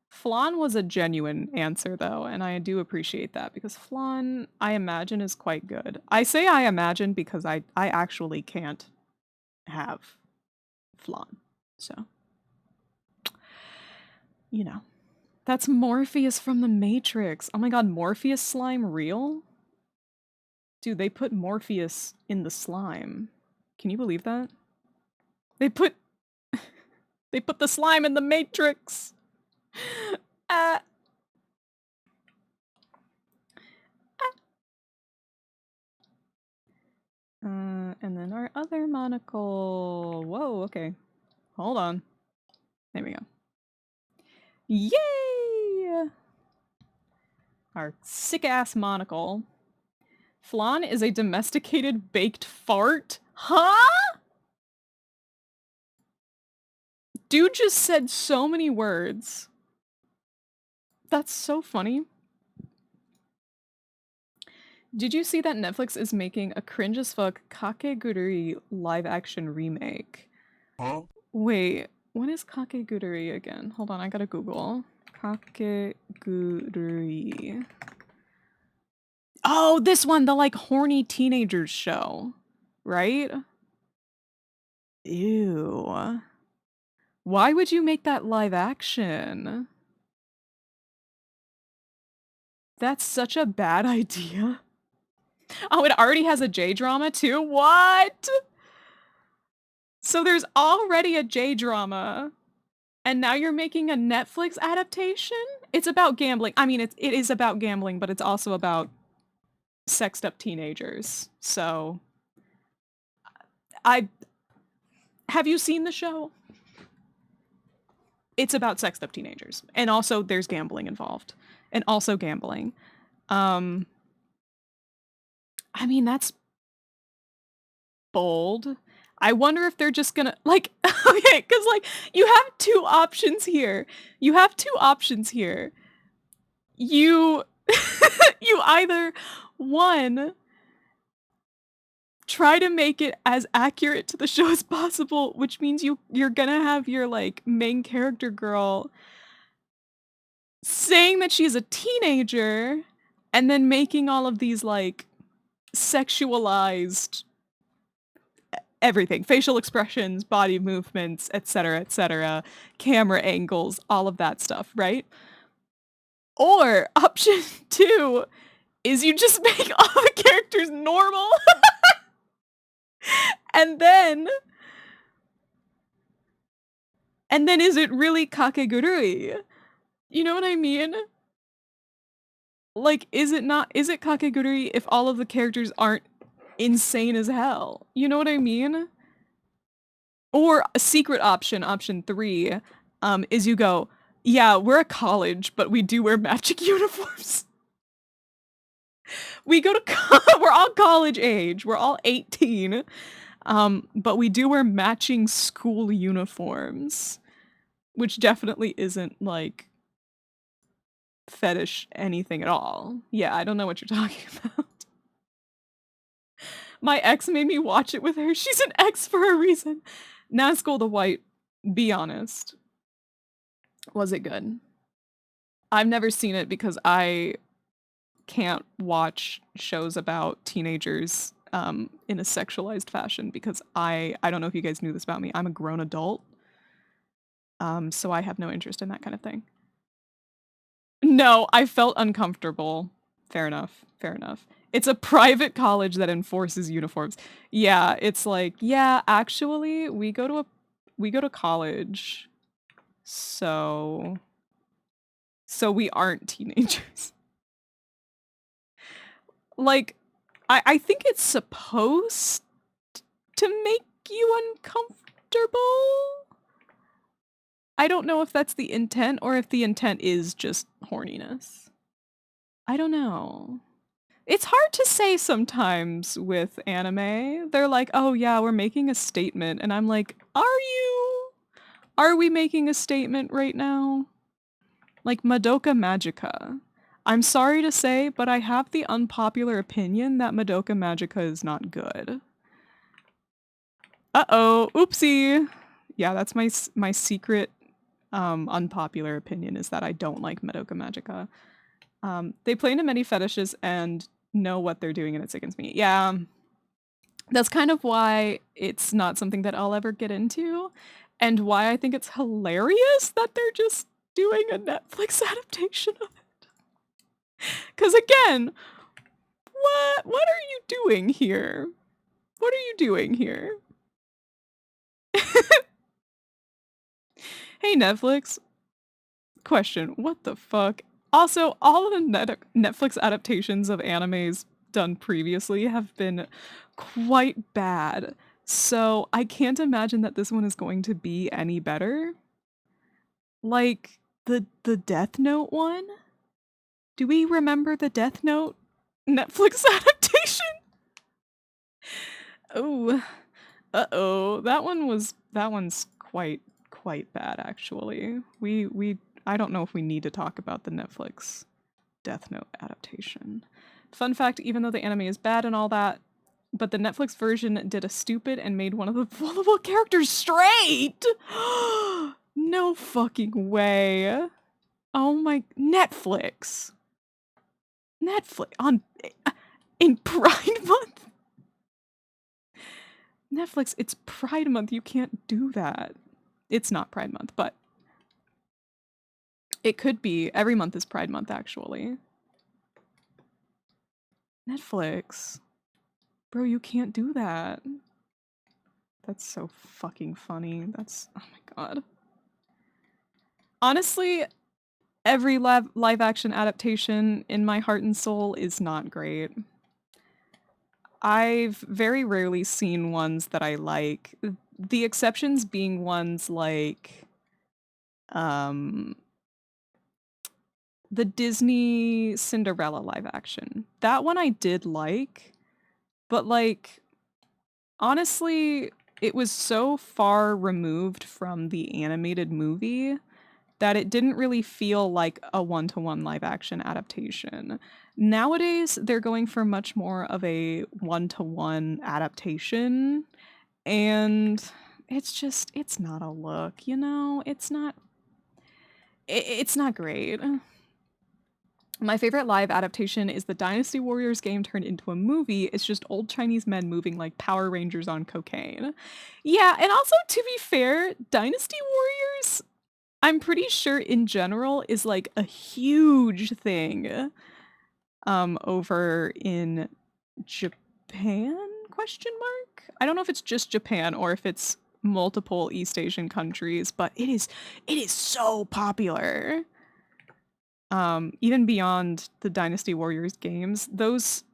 Flan was a genuine answer, though, and I do appreciate that, because flan, I imagine, is quite good. I say I imagine because I actually can't have flan, so... You know. That's Morpheus from the Matrix. Oh my god, Morpheus slime real? Dude, they put Morpheus in the slime. Can you believe that? They put... they put the slime in the Matrix! And then our other monocle. Whoa, okay. Hold on. There we go. Yay! Our sick-ass monocle. Flan is a domesticated baked fart? Huh? Dude just said so many words. That's so funny. Did you see that Netflix is making a cringe as fuck Kakegurui live action remake? Huh? Wait, what is Kakegurui again? Hold on, I gotta Google. Kakegurui. Oh, this one, the like horny teenagers show, right? Ew. Why would you make that live action? That's such a bad idea. Oh, it already has a J-drama too? What? So there's already a J-drama, and now you're making a Netflix adaptation? It's about gambling. I mean, it is about gambling, but it's also about sexed up teenagers. So, have you seen the show? It's about sexed up teenagers, and also there's gambling involved, and also gambling. I mean, that's bold. I wonder if they're just gonna, like, okay, because, like, you have 2 options here. You have 2 options here. You, you either, 1, try to make it as accurate to the show as possible, which means you're gonna have your, like, main character girl saying that she's a teenager and then making all of these, like, sexualized everything, facial expressions, body movements, etc., camera angles, all of that stuff, right? Or option 2 is you just make all the characters normal and then is it really kakegurui? You know what I mean? Like, is it kakegurui if all of the characters aren't insane as hell? You know what I mean? Or a secret option 3, is you go, yeah, we're a college, but we do wear matching uniforms. We go to we're all college age. We're all 18. But we do wear matching school uniforms, which definitely isn't like fetish anything at all. Yeah, I don't know what you're talking about. My ex made me watch it with her. She's an ex for a reason. Nazgul the White, be honest. Was it good? I've never seen it because I can't watch shows about teenagers in a sexualized fashion because I don't know if you guys knew this about me. I'm a grown adult. So I have no interest in that kind of thing. No, I felt uncomfortable. Fair enough. Fair enough. It's a private college that enforces uniforms. Yeah, it's like, yeah, actually, we go to college. So we aren't teenagers. Like, I think it's supposed to make you uncomfortable. I don't know if that's the intent or if the intent is just horniness. I don't know. It's hard to say sometimes with anime. They're like, "Oh yeah, we're making a statement." And I'm like, "Are you? Are we making a statement right now?" Like Madoka Magica. I'm sorry to say, but I have the unpopular opinion that Madoka Magica is not good. Uh-oh, oopsie. Yeah, that's my secret unpopular opinion is that I don't like Madoka Magica. They play into many fetishes and know what they're doing and it sickens me. Yeah, that's kind of why it's not something that I'll ever get into and why I think it's hilarious that they're just doing a Netflix adaptation of it. Because again, what are you doing here? What are you doing here? Hey Netflix. Question, what the fuck? Also, all of the Netflix adaptations of animes done previously have been quite bad. So I can't imagine that this one is going to be any better. Like the Death Note one? Do we remember the Death Note Netflix adaptation? Oh, uh-oh. That one's quite bad actually. I don't know if we need to talk about the Netflix Death Note adaptation. Fun fact, even though the anime is bad and all that, but the Netflix version did a stupid and made one of the vulnerable characters straight! No fucking way. Oh my, Netflix on in Pride Month. Netflix, it's Pride Month. You can't do that. It's not Pride Month, but it could be. Every month is Pride Month, actually. Netflix. Bro, you can't do that. That's so fucking funny. That's, oh my god. Honestly, every live action adaptation in my heart and soul is not great. I've very rarely seen ones that I like. The exceptions being ones like the Disney Cinderella live action. That one I did like, but like honestly, it was so far removed from the animated movie that it didn't really feel like a one-to-one live action adaptation. Nowadays, they're going for much more of a one-to-one adaptation, and it's not a look, you know? It's not great. My favorite live adaptation is the Dynasty Warriors game turned into a movie. It's just old Chinese men moving like Power Rangers on cocaine. Yeah, and also to be fair, Dynasty Warriors, I'm pretty sure in general is like a huge thing over in Japan? Question mark? I don't know if it's just Japan or if it's multiple East Asian countries, but it is so popular. Even beyond the Dynasty Warriors games, those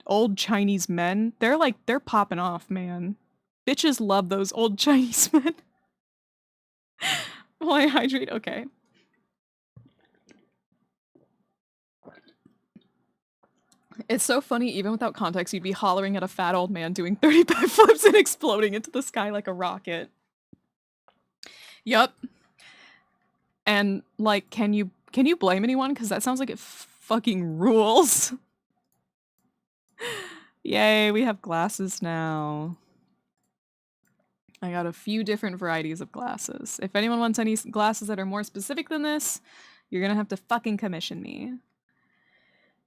old Chinese men, they're popping off, man. Bitches love those old Chinese men. While I hydrate, okay. It's so funny, even without context, you'd be hollering at a fat old man doing 30 backflips and exploding into the sky like a rocket. Yup. And, like, can you blame anyone? Because that sounds like it fucking rules. Yay, we have glasses now. I got a few different varieties of glasses. If anyone wants any glasses that are more specific than this, you're gonna have to fucking commission me.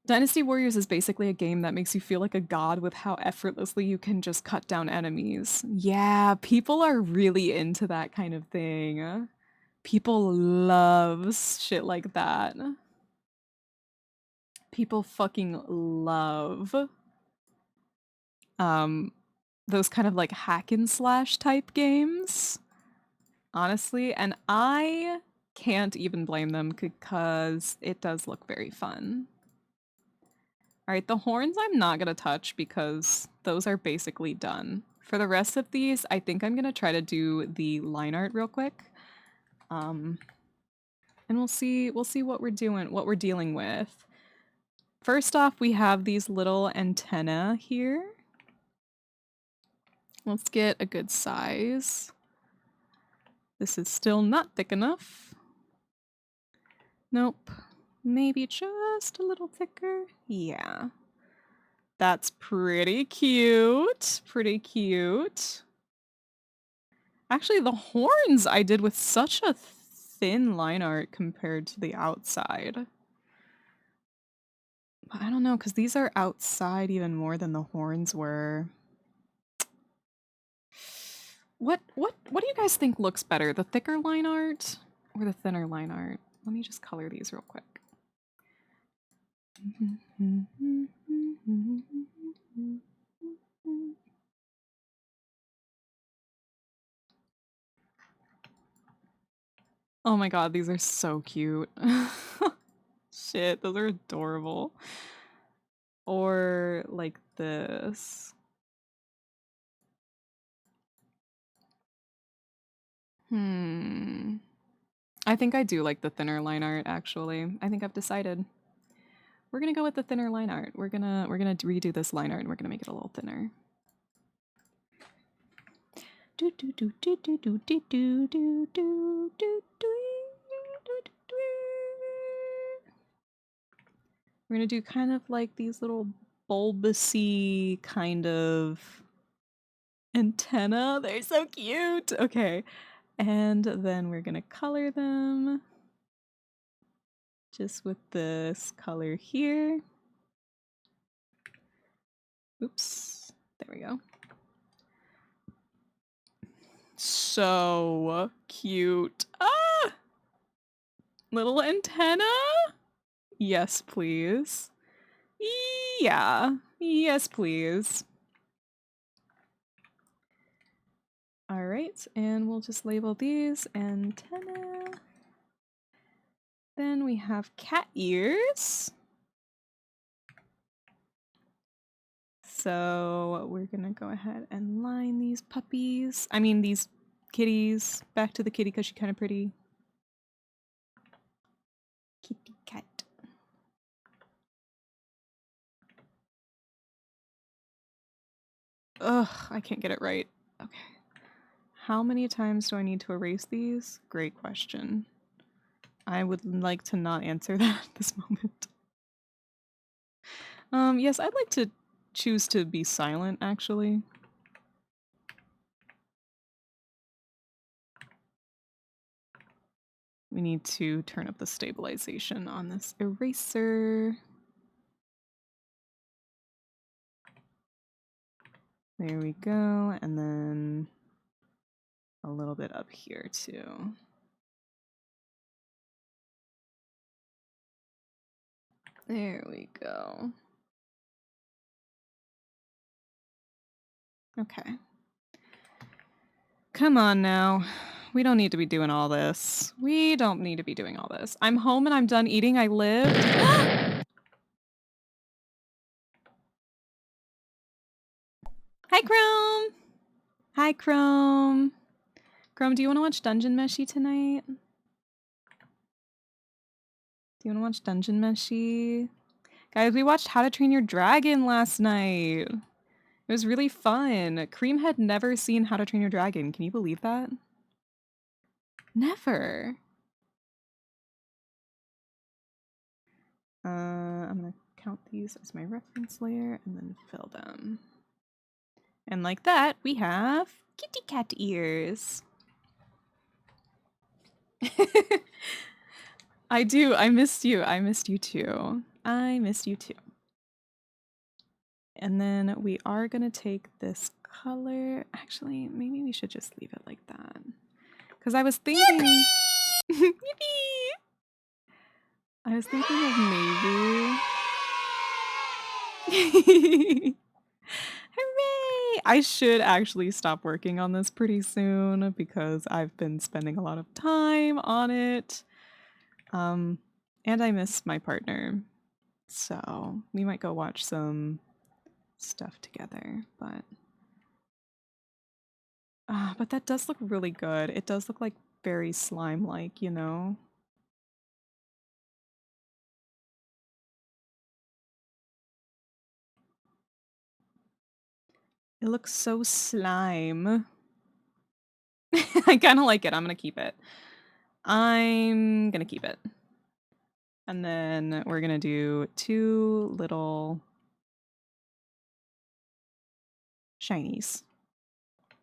Dynasty Warriors is basically a game that makes you feel like a god with how effortlessly you can just cut down enemies. Yeah, people are really into that kind of thing. People love shit like that. People fucking love those kind of like hack and slash type games. Honestly, and I can't even blame them because it does look very fun. Alright, the horns I'm not gonna touch because those are basically done. For the rest of these, I think I'm gonna try to do the line art real quick. And we'll see what we're dealing with. First off, we have these little antennae here. Let's get a good size. This is still not thick enough. Nope. Maybe just a little thicker. Yeah. That's pretty cute. Pretty cute. Actually, the horns I did with such a thin line art compared to the outside. But I don't know, because these are outside even more than the horns were. What do you guys think looks better? The thicker line art or the thinner line art? Let me just color these real quick. Oh my god, these are so cute. Shit, those are adorable. Or like this. I think I do like the thinner line art, actually. I think I've decided. We're gonna go with the thinner line art. We're gonna redo this line art and we're gonna make it a little thinner. We're gonna do kind of like these little bulbousy kind of antenna. They're so cute. Okay. And then we're gonna color them just with this color here. Oops. There we go. So cute. Ah! Little antenna? Yes, please. Yeah. Yes, please. Alright, and we'll just label these antenna. Then we have cat ears. So we're gonna go ahead and line these puppies. I mean, these kitties. Back to the kitty because she's kind of pretty. Kitty cat. Ugh, I can't get it right. Okay. How many times do I need to erase these? Great question. I would like to not answer that at this moment. Yes, I'd like to choose to be silent, actually. We need to turn up the stabilization on this eraser. There we go, and then a little bit up here too. There we go. Okay. Come on now. We don't need to be doing all this. We don't need to be doing all this. I'm home and I'm done eating. I lived. Hi, Chrome. Hi, Chrome. Chrome, do you want to watch Dungeon Meshy tonight? Do you want to watch Dungeon Meshy? Guys, we watched How to Train Your Dragon last night. It was really fun. Cream had never seen How to Train Your Dragon. Can you believe that? Never. I'm gonna count these as my reference layer and then fill them. And like that, we have kitty cat ears. I do. I missed you. I missed you too. I missed you too. And then we are gonna take this color. Actually, maybe we should just leave it like that. Because I was thinking... Yippee! I was thinking of maybe... Hooray! I should actually stop working on this pretty soon because I've been spending a lot of time on it. And I miss my partner. So we might go watch some stuff together, but that does look really good. It does look like very slime-like, you know? It looks so slime. I kind of like it. I'm gonna keep it. I'm gonna keep it. And then we're gonna do 2 little shinies.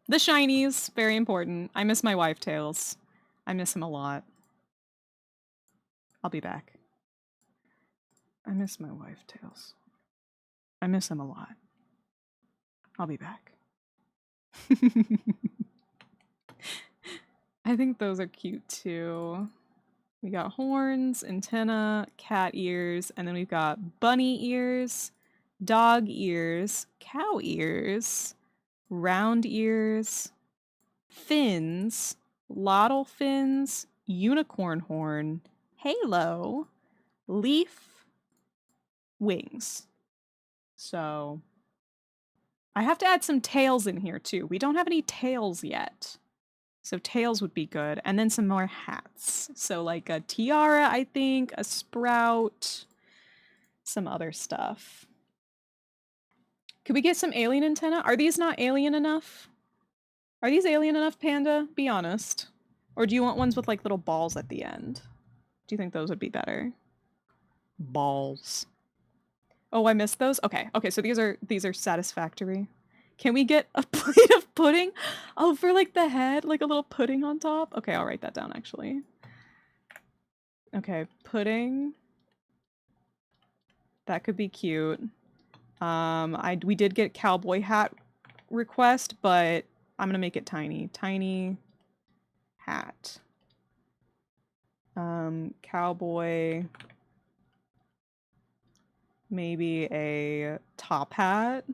The shinies, very important. I miss my wife tails. I miss him a lot. I'll be back. I miss my wife tails. I miss him a lot. I'll be back. I think those are cute too. We got horns, antenna, cat ears, and then we've got bunny ears, dog ears, cow ears, round ears, fins, lottle fins, unicorn horn, halo, leaf, wings. So I have to add some tails in here too. We don't have any tails yet. So tails would be good. And then some more hats. So like a tiara, I think, a sprout, some other stuff. Could we get some alien antenna? Are these not alien enough? Are these alien enough, Panda? Be honest. Or do you want ones with like little balls at the end? Do you think those would be better? Balls. Oh, I missed those? Okay, okay, so these are satisfactory. Can we get a plate of pudding? Oh, for like the head, like a little pudding on top? Okay, I'll write that down actually. Okay, pudding. That could be cute. We did get cowboy hat request, but I'm gonna make it tiny. Tiny hat. Cowboy. Maybe a top hat.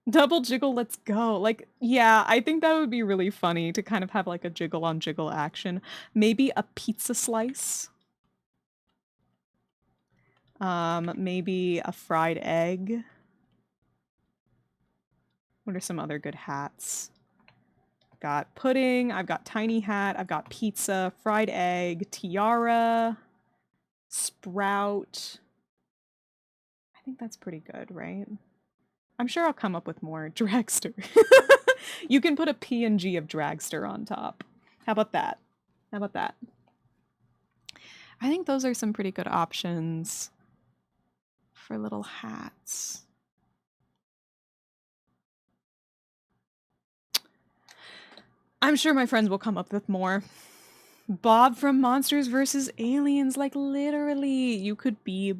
Double jiggle, let's go. Like, yeah, I think that would be really funny to kind of have like a jiggle on jiggle action. Maybe a pizza slice. Maybe a fried egg. What are some other good hats? I've got pudding, I've got tiny hat, I've got pizza, fried egg, tiara, sprout. I think that's pretty good, right? I'm sure I'll come up with more. Dragster. You can put a PNG of Dragster on top. How about that? How about that? I think those are some pretty good options for little hats. I'm sure my friends will come up with more. Bob from Monsters vs. Aliens, like literally, you could be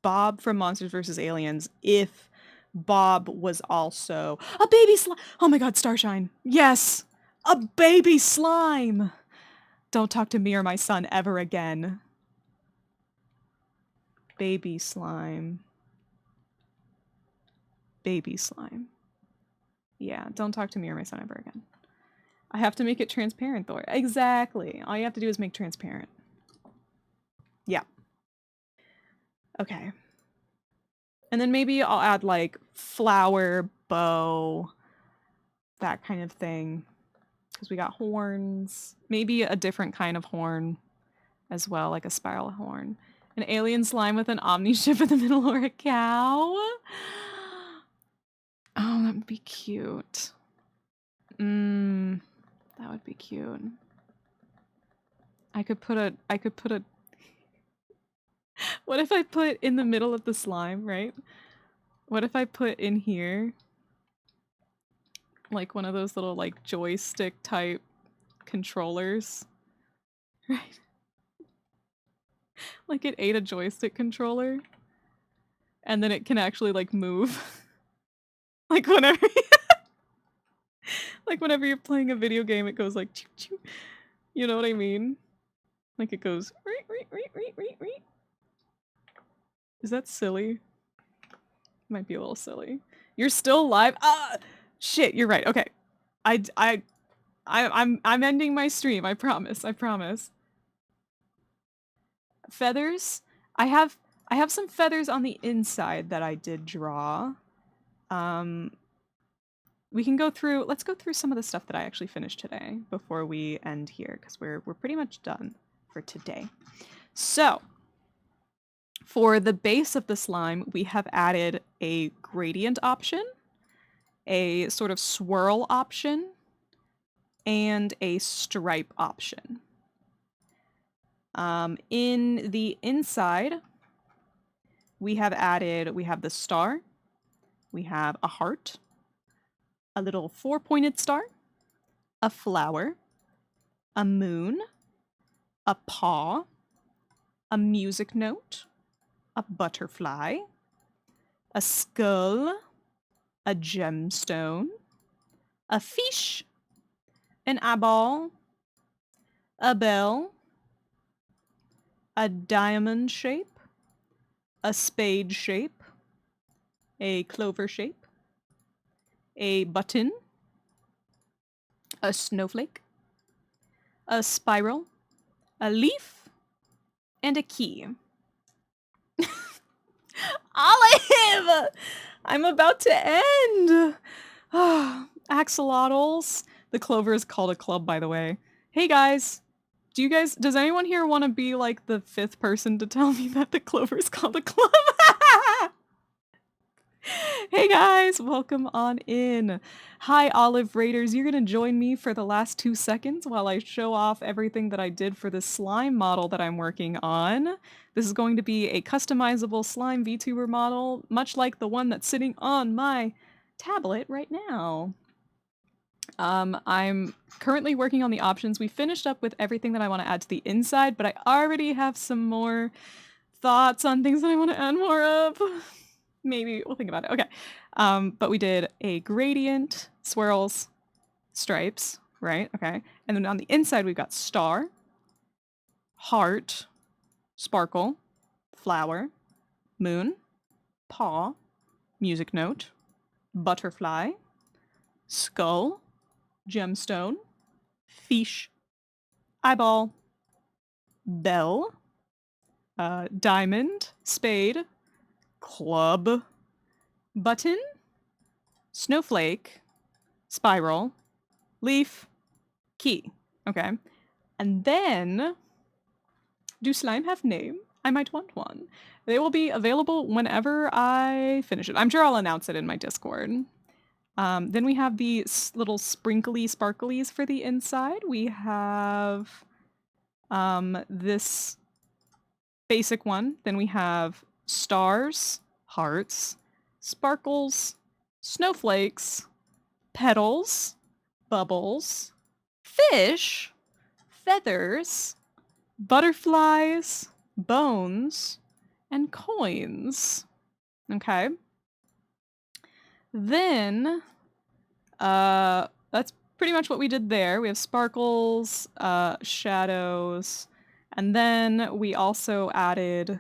Bob from Monsters vs. Aliens if Bob was also a baby slime. Oh my god, Starshine. Yes, a baby slime. Don't talk to me or my son ever again. Baby slime. Baby slime. Yeah, don't talk to me or my son ever again. I have to make it transparent though. Exactly. All you have to do is make transparent. Yeah. Okay. And then maybe I'll add like flower, bow, that kind of thing. Because we got horns. Maybe a different kind of horn as well, like a spiral horn. An alien slime with an omni ship in the middle or a cow. Oh, that would be cute. That would be cute. I could put a what if I put in the middle of the slime, right? What if I put in here like one of those little like joystick type controllers? Right? Like it ate a joystick controller and then it can actually like move. Like whenever like whenever you're playing a video game it goes like choo choo. You know what I mean? Like it goes Is that silly? Might be a little silly. You're still live? Ah, shit, you're right. Okay. I'm ending my stream. I promise. I promise. Feathers? I have some feathers on the inside that I did draw. We can go through, let's go through some of the stuff that I actually finished today before we end here because we're pretty much done for today. So, for the base of the slime, we have added a gradient option, a sort of swirl option, and a stripe option. In the inside, we have the star, we have a heart, a little 4-pointed star, a flower, a moon, a paw, a music note, a butterfly, a skull, a gemstone, a fish, an eyeball, a bell, a diamond shape, a spade shape, a clover shape, a button, a snowflake, a spiral, a leaf, and a key. Olive! I'm about to end! Axolotls. The clover is called a club, by the way. Hey guys! Does anyone here want to be like the 5th person to tell me that the clover is called a club? Hey guys, welcome on in. Hi Olive Raiders, you're gonna join me for the last 2 seconds while I show off everything that I did for the slime model that I'm working on. This is going to be a customizable slime VTuber model, much like the one that's sitting on my tablet right now. I'm currently working on the options. We finished up with everything that I want to add to the inside, but I already have some more thoughts on things that I want to add more of. Maybe we'll think about it. Okay. But we did a gradient, swirls, stripes, right? Okay. And then on the inside, we've got star, heart, sparkle, flower, moon, paw, music note, butterfly, skull, gemstone, fish, eyeball, bell, diamond, spade, club, button, snowflake, spiral, leaf, key. Okay. And then, do slime have name? I might want one. They will be available whenever I finish it. I'm sure I'll announce it in my Discord. Then we have the little sprinkly sparklies for the inside. We have this basic one. Then we have stars, hearts, sparkles, snowflakes, petals, bubbles, fish, feathers, butterflies, bones, and coins. Okay. Then, that's pretty much what we did there. We have sparkles, shadows, and then we also added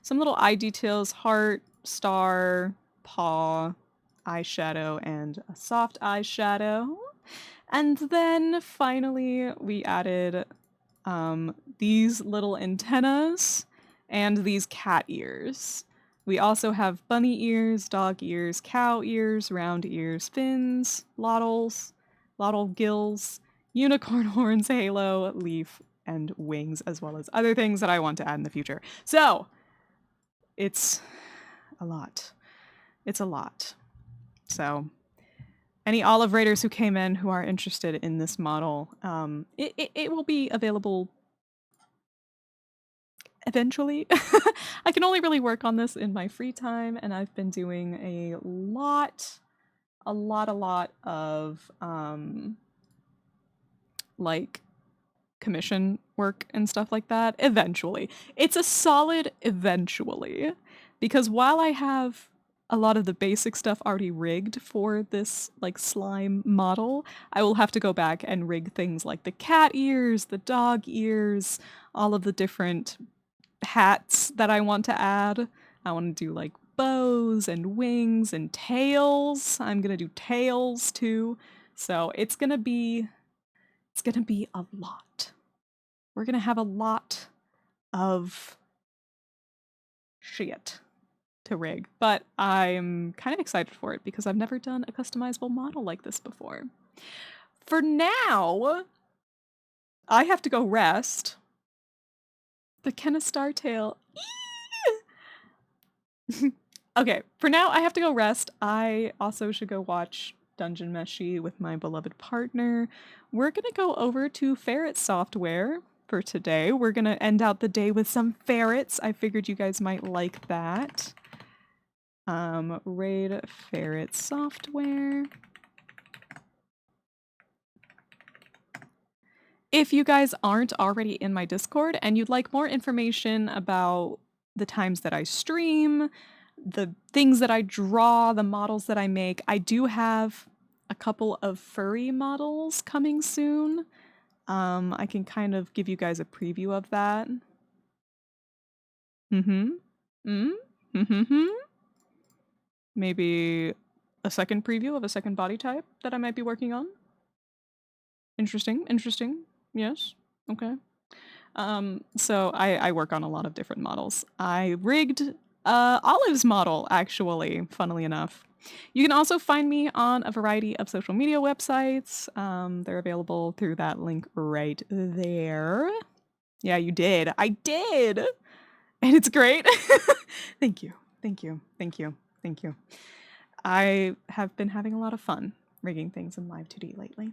some little eye details, heart, star, paw, eyeshadow, and a soft eyeshadow. And then finally we added these little antennas and these cat ears. We also have bunny ears, dog ears, cow ears, round ears, fins, lottle gills, unicorn horns, halo, leaf, and wings, as well as other things that I want to add in the future. So, it's a lot. It's a lot. So, any Olive Raiders who came in who are interested in this model, it will be available eventually. I can only really work on this in my free time, and I've been doing a lot of like commission work and stuff like that. Eventually. It's a solid eventually. Because while I have a lot of the basic stuff already rigged for this like slime model, I will have to go back and rig things like the cat ears, the dog ears, all of the different hats that I want to add. I want to do like bows and wings and tails. I'm gonna do tails too. So it's gonna be a lot. We're gonna have a lot of shit to rig, but I'm kind of excited for it because I've never done a customizable model like this before. For now, I have to go rest. The Kenna Star Tail. Okay, for now I have to go rest. I also should go watch Dungeon Meshi with my beloved partner. We're gonna go over to Ferret Software for today. We're gonna end out the day with some ferrets. I figured you guys might like that. Raid Ferret Software. If you guys aren't already in my Discord and you'd like more information about the times that I stream, the things that I draw, the models that I make, I do have a couple of furry models coming soon. I can kind of give you guys a preview of that. Maybe a second preview of a second body type that I might be working on. Interesting. Yes. Okay. So I work on a lot of different models. I rigged Olive's model, actually, funnily enough. You can also find me on a variety of social media websites. They're available through that link right there. Yeah, you did. I did! And it's great. Thank you. I have been having a lot of fun rigging things in Live 2D lately.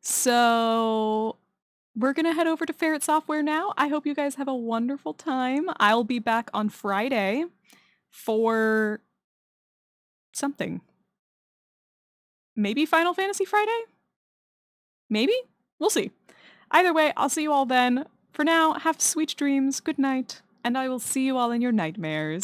So we're gonna head over to Ferret Software now. I hope you guys have a wonderful time. I'll be back on Friday for something. Maybe Final Fantasy Friday? Maybe? We'll see. Either way, I'll see you all then. For now, have sweet dreams, good night, and I will see you all in your nightmares.